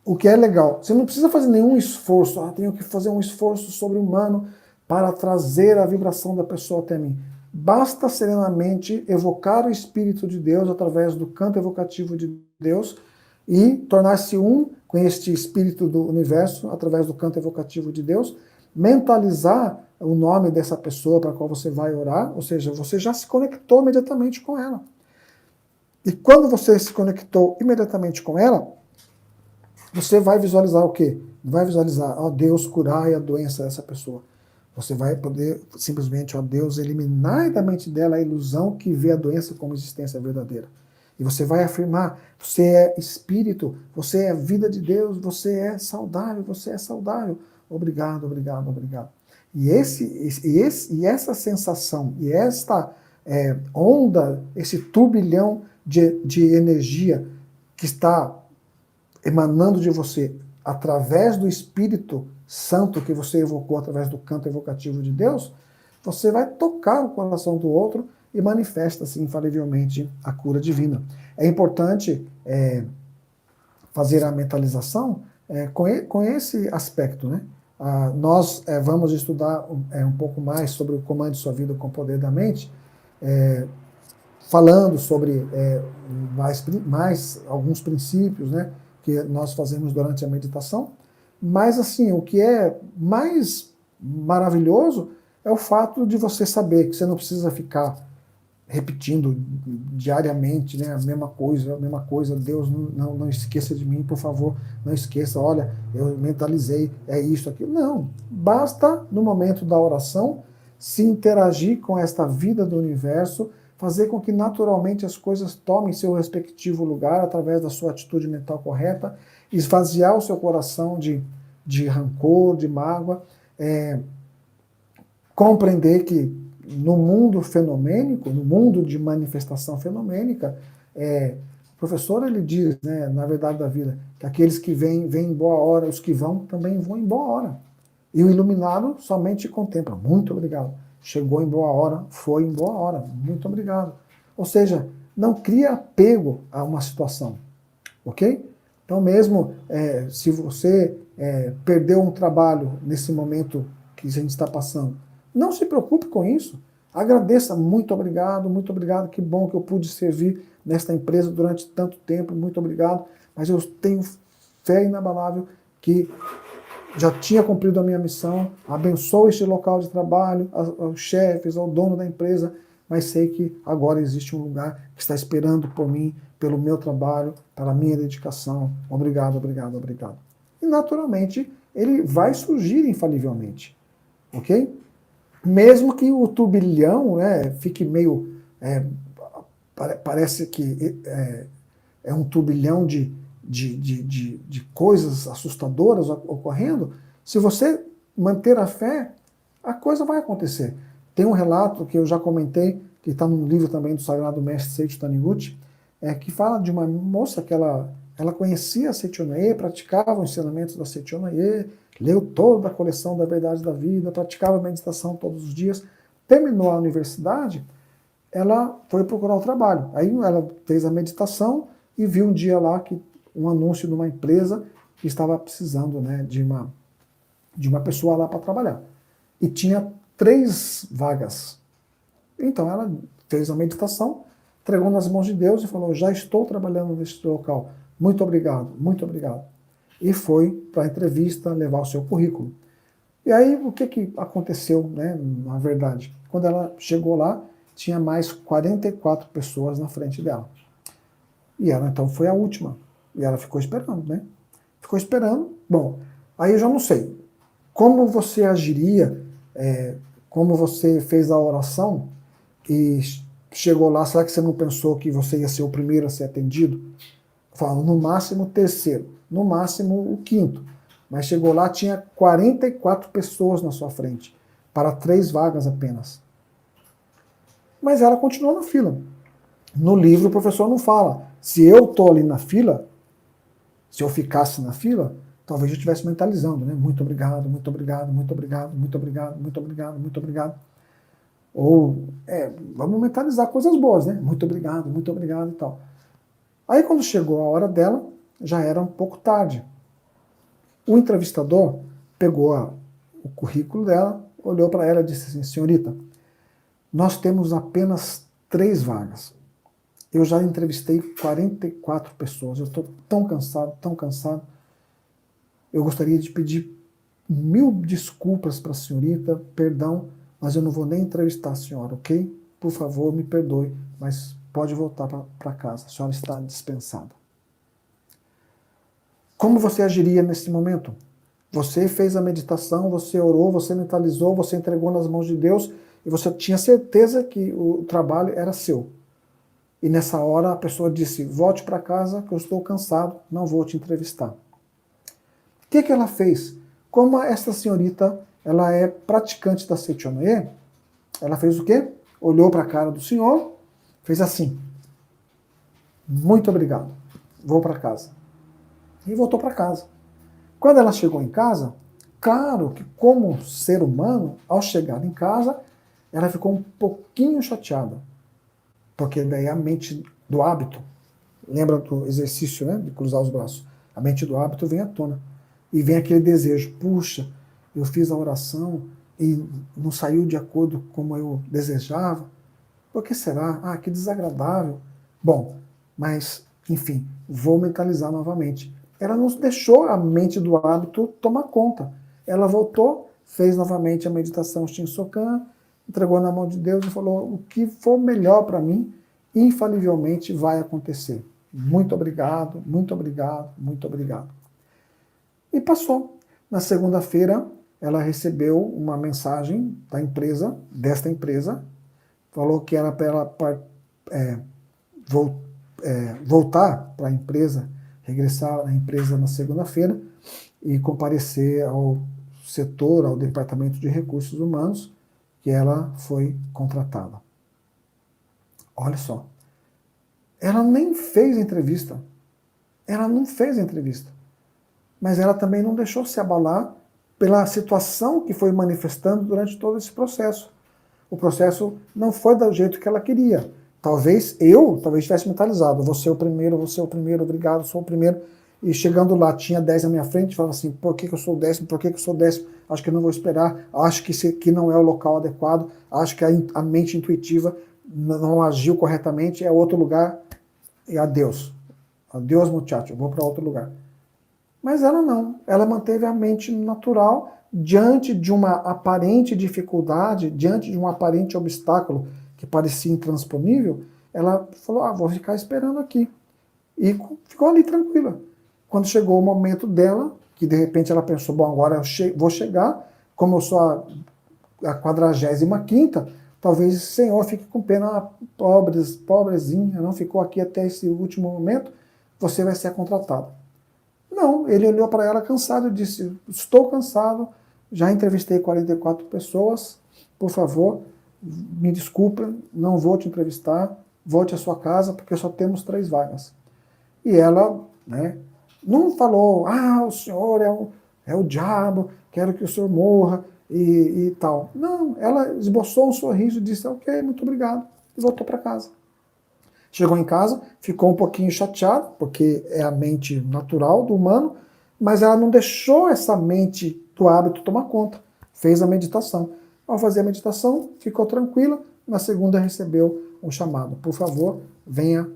o que é legal, você não precisa fazer nenhum esforço, tenho que fazer um esforço sobre-humano para trazer a vibração da pessoa até mim. Basta serenamente evocar o Espírito de Deus através do canto evocativo de Deus e tornar-se um com este Espírito do universo através do canto evocativo de Deus, mentalizar o nome dessa pessoa para a qual você vai orar, ou seja, você já se conectou imediatamente com ela. E quando você se conectou imediatamente com ela, você vai visualizar o quê? Vai visualizar, ó Deus, curai a doença dessa pessoa. Você vai poder simplesmente, ó Deus, eliminar da mente dela a ilusão que vê a doença como existência verdadeira. E você vai afirmar, você é espírito, você é vida de Deus, você é saudável, você é saudável. Obrigado, obrigado, obrigado. E essa sensação, e esta onda, esse turbilhão de energia que está emanando de você através do Espírito Santo que você evocou através do canto evocativo de Deus, você vai tocar o coração do outro e manifesta-se infalivelmente a cura divina. É importante fazer a mentalização com esse aspecto, né? Nós vamos estudar um pouco mais sobre o Comande Sua Vida com o Poder da Mente, falando sobre mais alguns princípios, né, que nós fazemos durante a meditação, mas assim, o que é mais maravilhoso é o fato de você saber que você não precisa ficar repetindo diariamente, né, a mesma coisa, Deus não esqueça de mim, por favor, não esqueça, olha, eu mentalizei, é isso, aquilo. Não, basta no momento da oração se interagir com esta vida do universo, fazer com que naturalmente as coisas tomem seu respectivo lugar através da sua atitude mental correta, esvaziar o seu coração de rancor, de mágoa, compreender que no mundo fenomênico, no mundo de manifestação fenomênica, o professor ele diz, né, na verdade da vida, que aqueles que vêm em boa hora, os que vão também vão em boa hora. E o iluminado somente contempla. Muito obrigado. Chegou em boa hora, foi em boa hora. Muito obrigado. Ou seja, não cria apego a uma situação. Ok? Então mesmo se você perdeu um trabalho nesse momento que a gente está passando, não se preocupe com isso. Agradeça, muito obrigado, que bom que eu pude servir nesta empresa durante tanto tempo, muito obrigado, mas eu tenho fé inabalável que já tinha cumprido a minha missão, abençoo este local de trabalho, aos chefes, ao dono da empresa, mas sei que agora existe um lugar que está esperando por mim, pelo meu trabalho, pela minha dedicação. Obrigado, obrigado, obrigado. E naturalmente ele vai surgir infalivelmente, ok? Mesmo que o turbilhão fique meio... parece que é um turbilhão de coisas assustadoras ocorrendo, se você manter a fé, a coisa vai acontecer. Tem um relato que eu já comentei, que está num livro também do Sagrado Mestre Seiichi Taniguchi, que fala de uma moça que ela conhecia a Seiichi Onoe, praticava os ensinamentos da Seiichi Onoe, leu toda a coleção da Verdade da Vida, praticava meditação todos os dias, terminou a universidade, ela foi procurar o trabalho. Aí ela fez a meditação e viu um dia lá que um anúncio de uma empresa que estava precisando, né, de uma pessoa lá para trabalhar. E tinha 3 vagas. Então ela fez a meditação, entregou nas mãos de Deus e falou, já estou trabalhando neste local, muito obrigado, muito obrigado. E foi para a entrevista levar o seu currículo. E aí o que aconteceu, né, na verdade? Quando ela chegou lá, tinha mais 44 pessoas na frente dela. E ela então foi a última. E ela ficou esperando, né? Ficou esperando. Bom, aí eu já não sei. Como você agiria, como você fez a oração e chegou lá, será que você não pensou que você ia ser o primeiro a ser atendido? Falo, no máximo o terceiro, no máximo o quinto. Mas chegou lá, tinha 44 pessoas na sua frente, para 3 vagas apenas. Mas ela continuou na fila. No livro o professor não fala. Se eu estou ali na fila, se eu ficasse na fila, talvez eu estivesse mentalizando, né? Muito obrigado, muito obrigado, muito obrigado, muito obrigado, muito obrigado, muito obrigado. Ou, vamos mentalizar coisas boas, né? Muito obrigado e tal. Aí quando chegou a hora dela, já era um pouco tarde. O entrevistador pegou o currículo dela, olhou para ela e disse assim, senhorita, nós temos apenas 3 vagas. Eu já entrevistei 44 pessoas, eu estou tão cansado, tão cansado. Eu gostaria de pedir 1000 desculpas para a senhorita, perdão, mas eu não vou nem entrevistar a senhora, ok? Por favor, me perdoe, mas pode voltar para casa, a senhora está dispensada. Como você agiria nesse momento? Você fez a meditação, você orou, você mentalizou, você entregou nas mãos de Deus e você tinha certeza que o trabalho era seu. E nessa hora a pessoa disse, volte para casa que eu estou cansado, não vou te entrevistar. O que ela fez? Como essa senhorita ela é praticante da Seichonoye, ela fez o quê? Olhou para a cara do senhor, fez assim, muito obrigado, vou para casa. E voltou para casa. Quando ela chegou em casa, claro que como ser humano, ao chegar em casa, ela ficou um pouquinho chateada. Porque daí a mente do hábito, lembra do exercício, né, de cruzar os braços? A mente do hábito vem à tona. E vem aquele desejo, puxa, eu fiz a oração e não saiu de acordo como eu desejava. Por que será? Ah, que desagradável. Bom, mas, enfim, vou mentalizar novamente. Ela não deixou a mente do hábito tomar conta. Ela voltou, fez novamente a meditação Shinsokan, entregou na mão de Deus e falou, o que for melhor para mim, infalivelmente vai acontecer. Muito obrigado, muito obrigado, muito obrigado. E passou. Na segunda-feira, ela recebeu uma mensagem da empresa, desta empresa, falou que era para ela voltar para a empresa, regressar à empresa na segunda-feira e comparecer ao setor, ao departamento de recursos humanos, que ela foi contratada. Olha só. Ela nem fez entrevista. Ela não fez entrevista. Mas ela também não deixou se abalar pela situação que foi manifestando durante todo esse processo. O processo não foi do jeito que ela queria. Talvez tivesse mentalizado, vou ser o primeiro, obrigado, sou o primeiro. E chegando lá, tinha 10 na minha frente, falava assim, por que eu sou o 10º, por que eu sou o 10º? Acho que não vou esperar, acho que esse aqui não é o local adequado, acho que a mente intuitiva não agiu corretamente, é outro lugar, e adeus. Adeus, muchacho, eu vou para outro lugar. Mas ela não, ela manteve a mente natural diante de uma aparente dificuldade, diante de um aparente obstáculo que parecia intransponível, ela falou, vou ficar esperando aqui. E ficou ali tranquila. Quando chegou o momento dela, que de repente ela pensou, bom, agora eu vou chegar, como eu sou a 45ª, talvez o Senhor fique com pena, pobrezinha, não ficou aqui até esse último momento, você vai ser contratado. Não, ele olhou para ela cansado e disse, estou cansado, já entrevistei 44 pessoas, por favor, me desculpa, não vou te entrevistar, volte à sua casa, porque só temos 3 vagas. E ela, né, não falou, o senhor é o diabo, quero que o senhor morra e tal. Não, ela esboçou um sorriso e disse, ok, muito obrigado, e voltou para casa. Chegou em casa, ficou um pouquinho chateada, porque é a mente natural do humano, mas ela não deixou essa mente do hábito tomar conta. Fez a meditação. Ao fazer a meditação, ficou tranquila. Na segunda recebeu um chamado. Por favor, venha,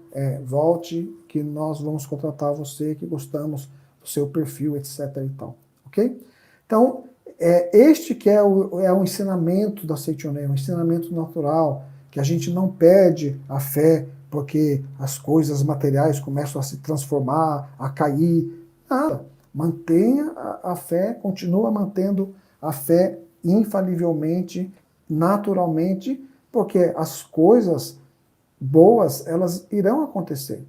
volte, que nós vamos contratar você, que gostamos do seu perfil, etc. e tal. Ok? Então, este que é o ensinamento da Seichonoye, um ensinamento natural, que a gente não perde a fé porque as coisas materiais começam a se transformar, a cair. Nada. Mantenha a fé, continua mantendo a fé infalivelmente, naturalmente, porque as coisas boas, elas irão acontecer,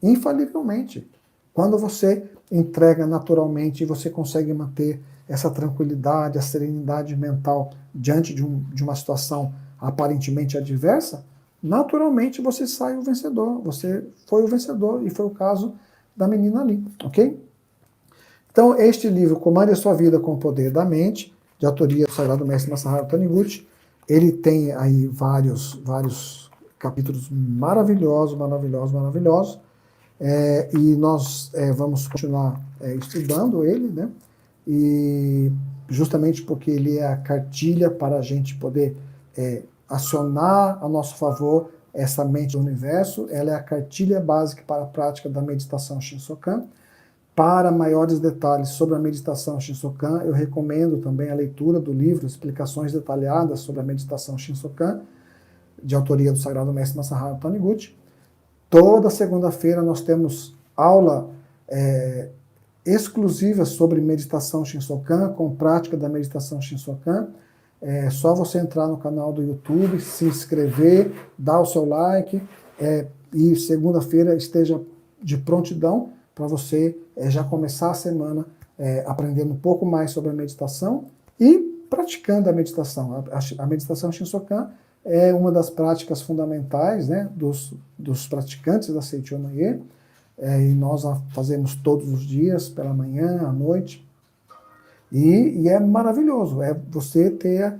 infalivelmente. Quando você entrega naturalmente e você consegue manter essa tranquilidade, a serenidade mental diante de uma situação aparentemente adversa, naturalmente você sai o vencedor. Você foi o vencedor, e foi o caso da menina ali, ok? Então, este livro, Comande a Sua Vida com o Poder da Mente, de autoria do Sagrado Mestre Masaharu Taniguchi, ele tem aí vários capítulos maravilhosos, maravilhosos, maravilhosos, e nós vamos continuar estudando ele, né? E justamente porque ele é a cartilha para a gente poder acionar a nosso favor essa mente do universo. Ela é a cartilha básica para a prática da meditação Shinsokan. Para maiores detalhes sobre a meditação Shinsokan, eu recomendo também a leitura do livro Explicações Detalhadas sobre a Meditação Shinsokan, de autoria do Sagrado Mestre Masaharu Taniguchi. Toda segunda-feira nós temos aula exclusiva sobre meditação Shinsokan, com prática da meditação Shinsokan. É só você entrar no canal do YouTube, se inscrever, dar o seu like, e segunda-feira esteja de prontidão para você já começar a semana aprendendo um pouco mais sobre a meditação e praticando a meditação. A meditação Shinsokan é uma das práticas fundamentais, né, dos praticantes da Seicho no Ie, e nós a fazemos todos os dias, pela manhã, à noite, e é maravilhoso, você ter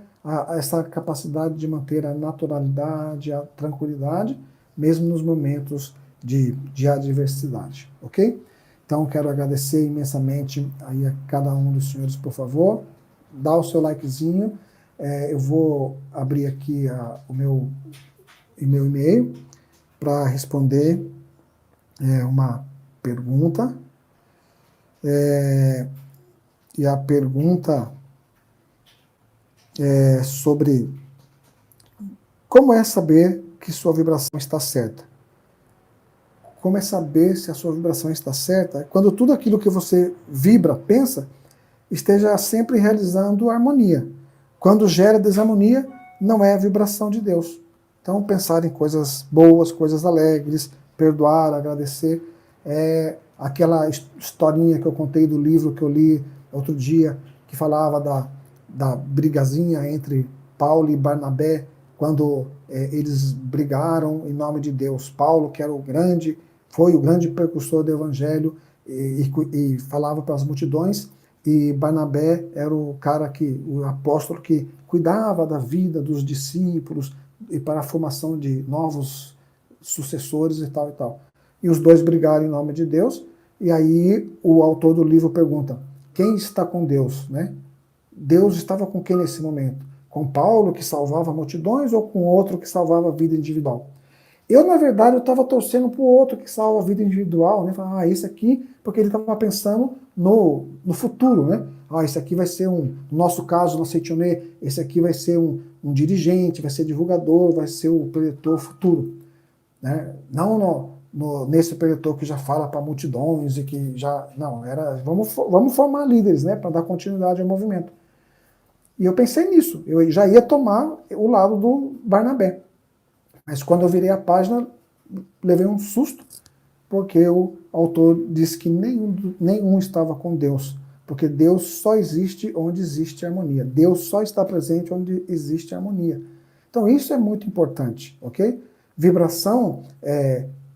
essa capacidade de manter a naturalidade, a tranquilidade, mesmo nos momentos de adversidade, ok? Então, quero agradecer imensamente aí a cada um dos senhores, por favor, dá o seu likezinho. Eu vou abrir aqui o meu e-mail para responder uma pergunta. E a pergunta é sobre como é saber que sua vibração está certa. Como é saber se a sua vibração está certa? Quando tudo aquilo que você vibra, pensa, esteja sempre realizando harmonia. Quando gera desarmonia, não é a vibração de Deus. Então, pensar em coisas boas, coisas alegres, perdoar, agradecer. Aquela historinha que eu contei do livro que eu li outro dia, que falava da brigazinha entre Paulo e Barnabé, quando eles brigaram em nome de Deus. Paulo, que era foi o grande precursor do evangelho e falava para as multidões, e Barnabé era o apóstolo que cuidava da vida dos discípulos e para a formação de novos sucessores e tal e tal. E os dois brigaram em nome de Deus, e aí o autor do livro pergunta, quem está com Deus, né? Deus estava com quem nesse momento? Com Paulo, que salvava multidões, ou com outro que salvava a vida individual? Eu, na verdade, eu estava torcendo para o outro que salva a vida individual, né? Falando, esse aqui, porque ele estava pensando no futuro, né? Esse aqui vai ser no nosso caso, no Seichoné, esse aqui vai ser um dirigente, vai ser divulgador, vai ser o preletor futuro, né? Não nesse preletor que já fala para multidões e que já... Não, vamos formar líderes, né? Para dar continuidade ao movimento. E eu pensei nisso, eu já ia tomar o lado do Barnabé. Mas quando eu virei a página, levei um susto, porque o autor disse que nenhum estava com Deus, porque Deus só existe onde existe harmonia. Deus só está presente onde existe harmonia. Então isso é muito importante, ok? Vibração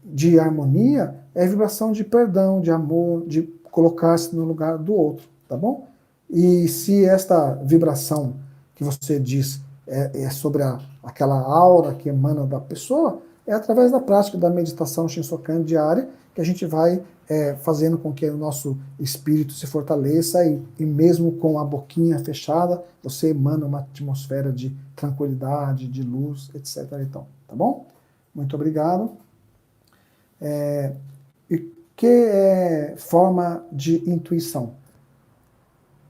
de harmonia é vibração de perdão, de amor, de colocar-se no lugar do outro, tá bom? E se esta vibração que você diz é sobre aquela aura que emana da pessoa, é através da prática da meditação Shinsokan diária que a gente vai fazendo com que o nosso espírito se fortaleça e mesmo com a boquinha fechada, você emana uma atmosfera de tranquilidade, de luz, etc. Então, tá bom? Muito obrigado. E que é forma de intuição?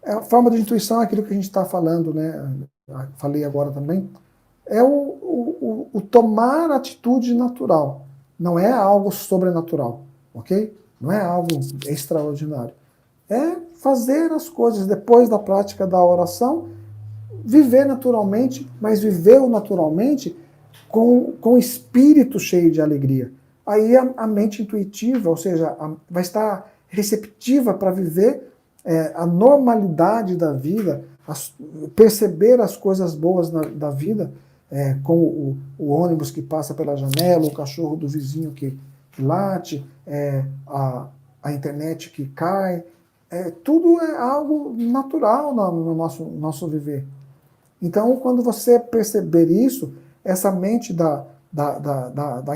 A forma de intuição é aquilo que a gente está falando, né? Falei agora também. É o o tomar atitude natural. Não é algo sobrenatural, ok? Não é algo extraordinário. É fazer as coisas depois da prática da oração, viver naturalmente, mas viver naturalmente com espírito cheio de alegria. Aí a mente intuitiva, ou seja, vai estar receptiva para viver a normalidade da vida, perceber as coisas boas da vida, como o ônibus que passa pela janela, o cachorro do vizinho que late, a internet que cai, tudo é algo natural no nosso viver. Então, quando você perceber isso, essa mente da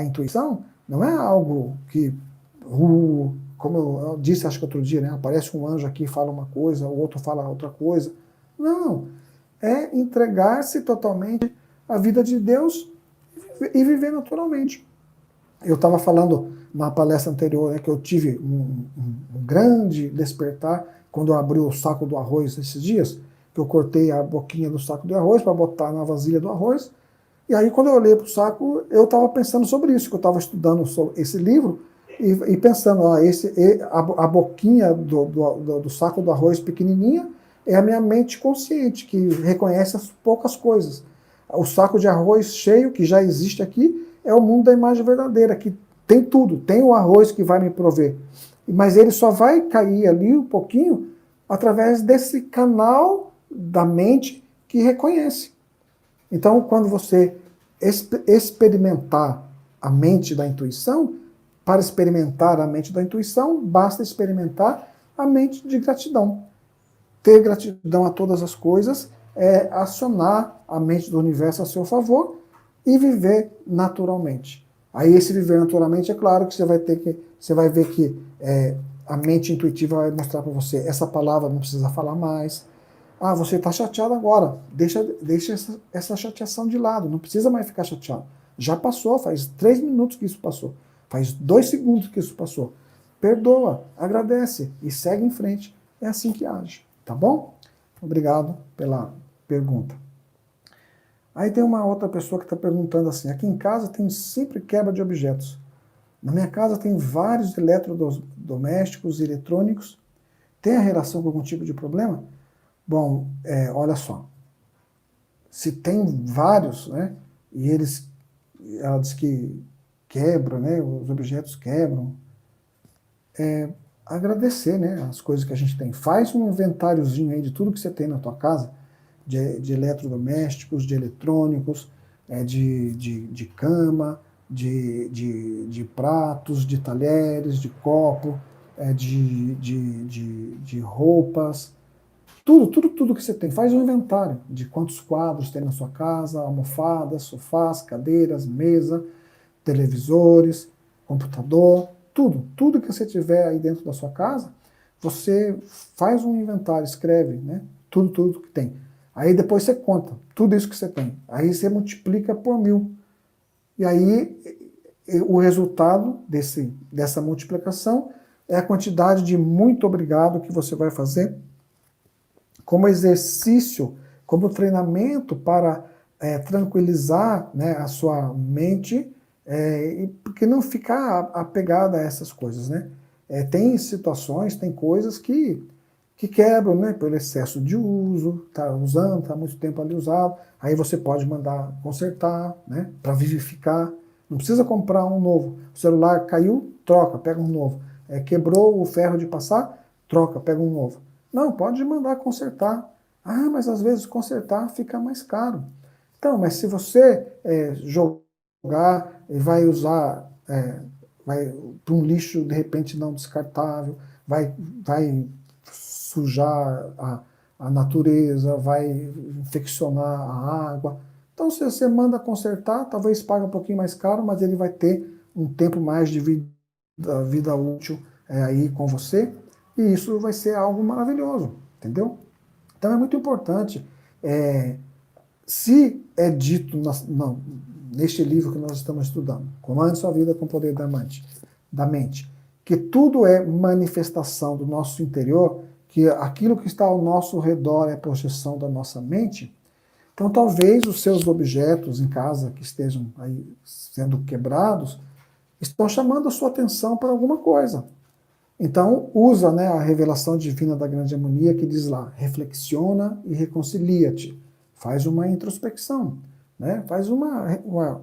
intuição não é algo que, como eu disse, acho que outro dia, né, aparece um anjo aqui e fala uma coisa, o outro fala outra coisa. Não, é entregar-se totalmente à vida de Deus e viver naturalmente. Eu estava falando na palestra anterior, né, que eu tive um grande despertar quando eu abri o saco do arroz esses dias, que eu cortei a boquinha do saco de arroz para botar na vasilha do arroz. E aí, quando eu olhei para o saco, eu estava pensando sobre isso, que eu estava estudando sobre esse livro e pensando, a boquinha do saco do arroz pequenininha é a minha mente consciente, que reconhece as poucas coisas. O saco de arroz cheio, que já existe aqui, é o mundo da imagem verdadeira, que tem tudo, tem o arroz que vai me prover. Mas ele só vai cair ali um pouquinho através desse canal da mente que reconhece. Então, quando você experimentar a mente da intuição, para experimentar a mente da intuição, basta experimentar a mente de gratidão. Ter gratidão a todas as coisas é acionar a mente do universo a seu favor e viver naturalmente. Aí esse viver naturalmente, é claro que você vai ver que a mente intuitiva vai mostrar para você, essa palavra não precisa falar mais. Ah, você está chateado agora, deixa essa chateação de lado, não precisa mais ficar chateado. Já passou, faz 3 minutos que isso passou, faz 2 segundos que isso passou. Perdoa, agradece e segue em frente. É assim que age, tá bom? Obrigado pela pergunta. Aí tem uma outra pessoa que está perguntando assim, aqui em casa tem sempre quebra de objetos. Na minha casa tem vários eletrodomésticos e eletrônicos. Tem a relação com algum tipo de problema? Bom, olha só. Se tem vários, né, e ela diz que quebra, né, os objetos quebram, agradecer, né, as coisas que a gente tem. Faz um inventáriozinho aí de tudo que você tem na tua casa, de eletrodomésticos, de eletrônicos, de cama, de pratos, de talheres, de copo, de roupas, tudo que você tem. Faz um inventário de quantos quadros tem na sua casa, almofadas, sofás, cadeiras, mesa, televisores, computador, tudo que você tiver aí dentro da sua casa, você faz um inventário, escreve, né? Tudo que tem. Aí depois você conta tudo isso que você tem. Aí você multiplica por 1000. E aí o resultado dessa multiplicação é a quantidade de muito obrigado que você vai fazer como exercício, como treinamento para tranquilizar, né, a sua mente, porque não ficar apegada a essas coisas, né? Tem situações, tem coisas que quebram, né, pelo excesso de uso, tá usando, tá muito tempo ali usado, aí você pode mandar consertar, né, para vivificar. Não precisa comprar um novo. O celular caiu, troca, pega um novo. Quebrou o ferro de passar, troca, pega um novo. Não, pode mandar consertar. Ah, mas às vezes consertar fica mais caro. Então, mas se você jogar e vai usar, vai para um lixo de repente não descartável, vai sujar a natureza, vai infeccionar a água. Então, se você manda consertar, talvez pague um pouquinho mais caro, mas ele vai ter um tempo mais de vida útil aí com você, e isso vai ser algo maravilhoso, entendeu? Então é muito importante, se é dito neste livro que nós estamos estudando, Comande Sua Vida com o Poder da Mente, que tudo é manifestação do nosso interior, que aquilo que está ao nosso redor é projeção da nossa mente, Então, talvez os seus objetos em casa que estejam aí sendo quebrados estão chamando a sua atenção para alguma coisa. Então, usa, né, a revelação divina da grande harmonia que diz lá, reflexiona e reconcilia-te. Faz uma introspecção, né? Faz uma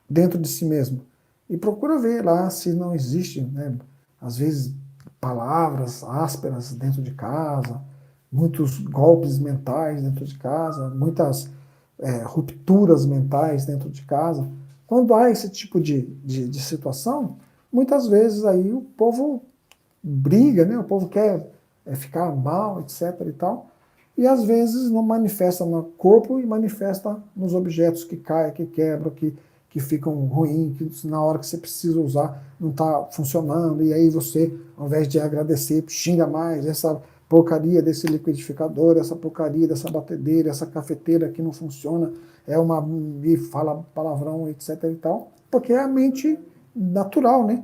dentro de si mesmo. E procura ver lá se não existe, né, às vezes, palavras ásperas dentro de casa, muitos golpes mentais dentro de casa, muitas rupturas mentais dentro de casa. Quando há esse tipo de situação, muitas vezes aí o povo briga, né? O povo quer ficar mal, etc. e tal. E às vezes não manifesta no corpo e manifesta nos objetos que caem, que quebram, que ficam ruins, que na hora que você precisa usar não está funcionando. E aí você, ao invés de agradecer, xinga mais essa porcaria desse liquidificador, essa porcaria dessa batedeira, essa cafeteira que não funciona, e fala palavrão, etc. e tal, porque é a mente natural, né?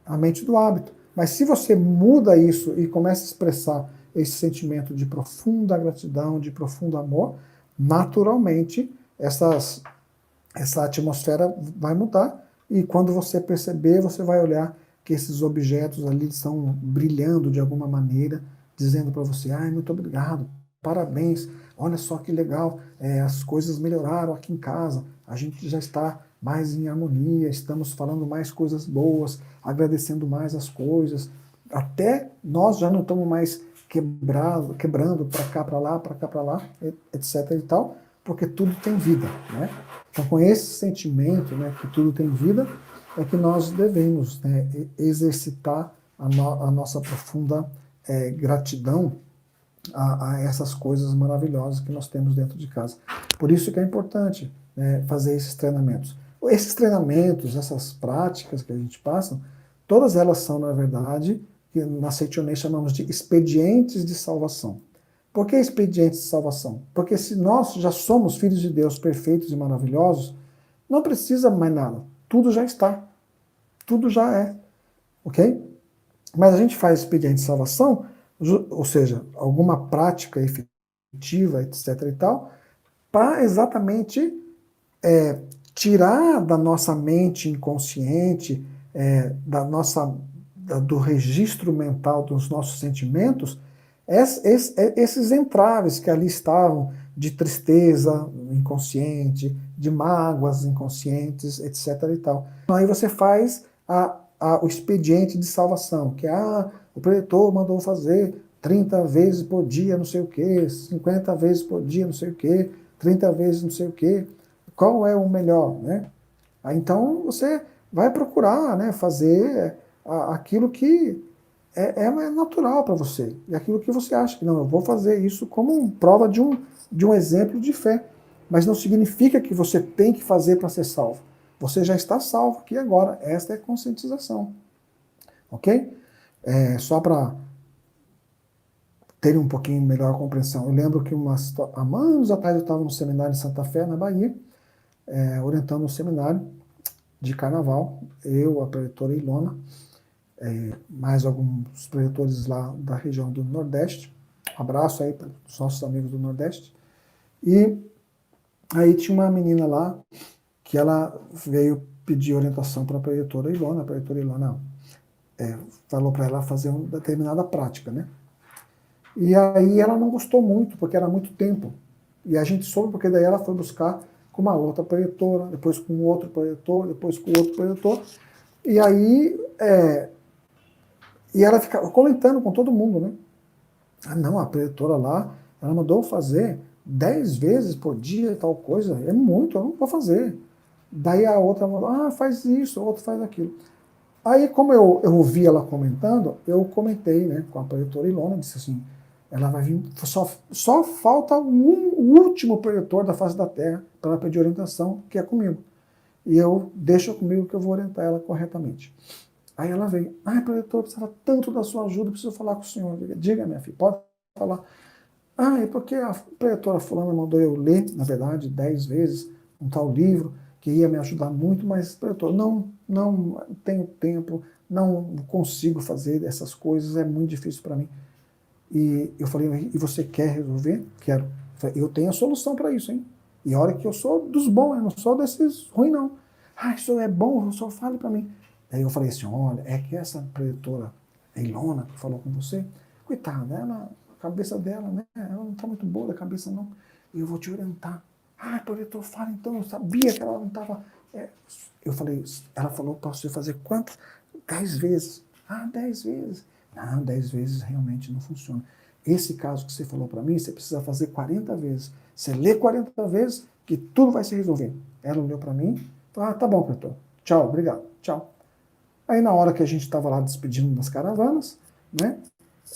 A mente do hábito. Mas se você muda isso e começa a expressar esse sentimento de profunda gratidão, de profundo amor, naturalmente essa atmosfera vai mudar e quando você perceber, você vai olhar que esses objetos ali estão brilhando de alguma maneira, dizendo para você, ai, muito obrigado, parabéns, olha só que legal, as coisas melhoraram aqui em casa, a gente já está mais em harmonia, estamos falando mais coisas boas, agradecendo mais as coisas, até nós já não estamos mais quebrando para cá, para lá, etc e tal, porque tudo tem vida, né? Então, com esse sentimento, né, que tudo tem vida, é que nós devemos, né, exercitar a nossa profunda gratidão a essas coisas maravilhosas que nós temos dentro de casa. Por isso que é importante, né, fazer esses treinamentos. Esses treinamentos, essas práticas que a gente passa, todas elas são, na verdade, que na Seitonei chamamos de expedientes de salvação. Por que expedientes de salvação? Porque se nós já somos filhos de Deus perfeitos e maravilhosos, não precisa mais nada. Tudo já está. Tudo já é. Ok? Mas a gente faz expediente de salvação, ou seja, alguma prática efetiva, etc. e tal, para exatamente tirar da nossa mente inconsciente, do registro mental dos nossos sentimentos, esses entraves que ali estavam de tristeza inconsciente, de mágoas inconscientes, etc. e tal. Aí você faz o expediente de salvação, que o preletor mandou fazer 30 vezes por dia não sei o que, 50 vezes por dia não sei o que, 30 vezes não sei o que. Qual é o melhor, né? Então você vai procurar, né, fazer aquilo que é natural para você, e aquilo que você acha que não, eu vou fazer isso como prova de um exemplo de fé, mas não significa que você tem que fazer para ser salvo. Você já está salvo aqui agora, esta é a conscientização, ok? Só para terem um pouquinho melhor a compreensão, eu lembro que há anos atrás eu estava no seminário em Santa Fé, na Bahia, orientando um seminário de carnaval, eu, a preletora Ilona, mais alguns preletores lá da região do Nordeste, um abraço aí para os nossos amigos do Nordeste, e aí tinha uma menina lá que ela veio pedir orientação para a preletora Ilona falou para ela fazer uma determinada prática, né? E aí ela não gostou muito, porque era muito tempo, e a gente soube porque daí ela foi buscar com uma outra preletora, depois com outro preletor, depois com outro preletor, e aí e ela ficava comentando com todo mundo, né? Ah, não, a preletora lá, ela mandou fazer 10 vezes por dia e tal coisa, é muito, eu não vou fazer. Daí a outra mandou, faz isso, o outro faz aquilo. Aí, como eu ouvi ela comentando, eu comentei, né, com a preletora Ilona, disse assim, ela vai vir, só falta o último preletor da face da Terra para ela pedir orientação, que é comigo. E eu deixo comigo que eu vou orientar ela corretamente. Aí ela veio, preletor, eu precisava tanto da sua ajuda, preciso falar com o senhor. Diga, minha filha, pode falar. É porque a preletora fulana mandou eu ler, na verdade, 10 vezes, um tal livro, que ia me ajudar muito, mas, preletor, não tenho tempo, não consigo fazer essas coisas, é muito difícil para mim. E eu falei, e você quer resolver? Quero. Eu tenho a solução para isso, hein? E olha que eu sou dos bons, eu não sou desses ruins, não. Ah, o senhor é bom, o senhor fale para mim. Aí eu falei assim, olha, é que essa preletora Ilona que falou com você, coitada, ela, a cabeça dela, né, ela não está muito boa da cabeça, não. E eu vou te orientar. Ah, preletor, fala então, eu sabia que ela não estava... Eu falei, ela falou para você fazer quantas? 10 vezes. Ah, 10 vezes. Não, 10 vezes realmente não funciona. Esse caso que você falou para mim, você precisa fazer 40 vezes. Você lê 40 vezes que tudo vai se resolver. Ela olhou para mim, falou, ah, tá bom, preletor. Tchau, obrigado, tchau. Aí na hora que a gente estava lá despedindo das caravanas, né?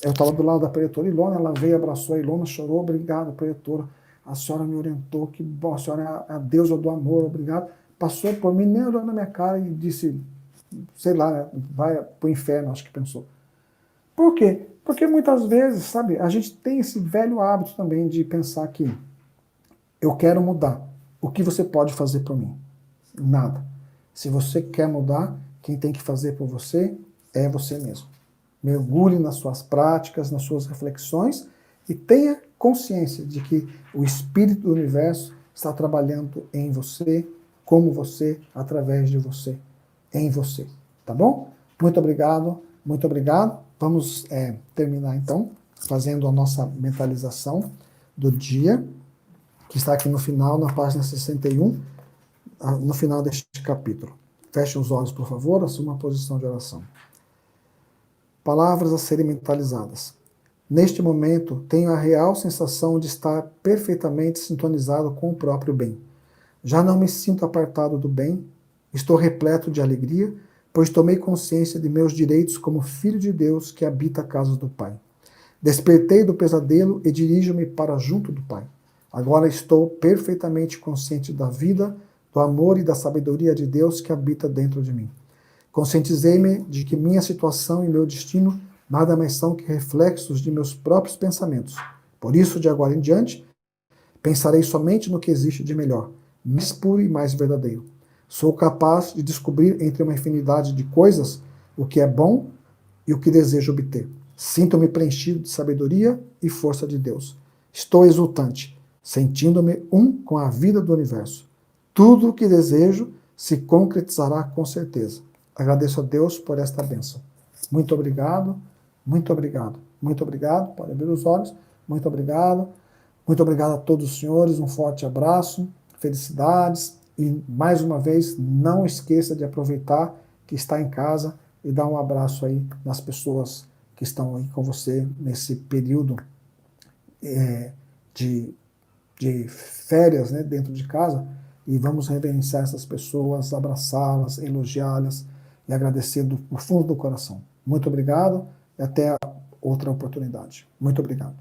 Eu estava do lado da preletora Ilona, ela veio, abraçou a Ilona, chorou, obrigado, preletora. A senhora me orientou, que bom, a senhora é a deusa do amor, obrigado. Passou por mim, nem olhou na minha cara e disse, sei lá, né, vai pro inferno, acho que pensou. Por quê? Porque muitas vezes, sabe, a gente tem esse velho hábito também de pensar que eu quero mudar. O que você pode fazer por mim? Nada. Se você quer mudar, quem tem que fazer por você é você mesmo. Mergulhe nas suas práticas, nas suas reflexões e tenha consciência de que o Espírito do Universo está trabalhando em você, como você, através de você, em você. Tá bom? Muito obrigado, muito obrigado. Vamos terminar então, fazendo a nossa mentalização do dia, que está aqui no final, na página 61, no final deste capítulo. Feche os olhos, por favor, assuma a posição de oração. Palavras a serem mentalizadas. Neste momento, tenho a real sensação de estar perfeitamente sintonizado com o próprio bem. Já não me sinto apartado do bem, estou repleto de alegria, pois tomei consciência de meus direitos como filho de Deus que habita a casa do Pai. Despertei do pesadelo e dirijo-me para junto do Pai. Agora estou perfeitamente consciente da vida, do amor e da sabedoria de Deus que habita dentro de mim. Conscientizei-me de que minha situação e meu destino nada mais são que reflexos de meus próprios pensamentos. Por isso, de agora em diante, pensarei somente no que existe de melhor, mais puro e mais verdadeiro. Sou capaz de descobrir entre uma infinidade de coisas o que é bom e o que desejo obter. Sinto-me preenchido de sabedoria e força de Deus. Estou exultante, sentindo-me um com a vida do universo. Tudo o que desejo se concretizará com certeza. Agradeço a Deus por esta bênção. Muito obrigado, muito obrigado, muito obrigado. Pode abrir os olhos. Muito obrigado. Muito obrigado a todos os senhores. Um forte abraço, felicidades. E, mais uma vez, não esqueça de aproveitar que está em casa e dar um abraço aí nas pessoas que estão aí com você nesse período de férias, né, dentro de casa. E vamos reverenciar essas pessoas, abraçá-las, elogiá-las e agradecer do fundo do coração. Muito obrigado e até outra oportunidade. Muito obrigado.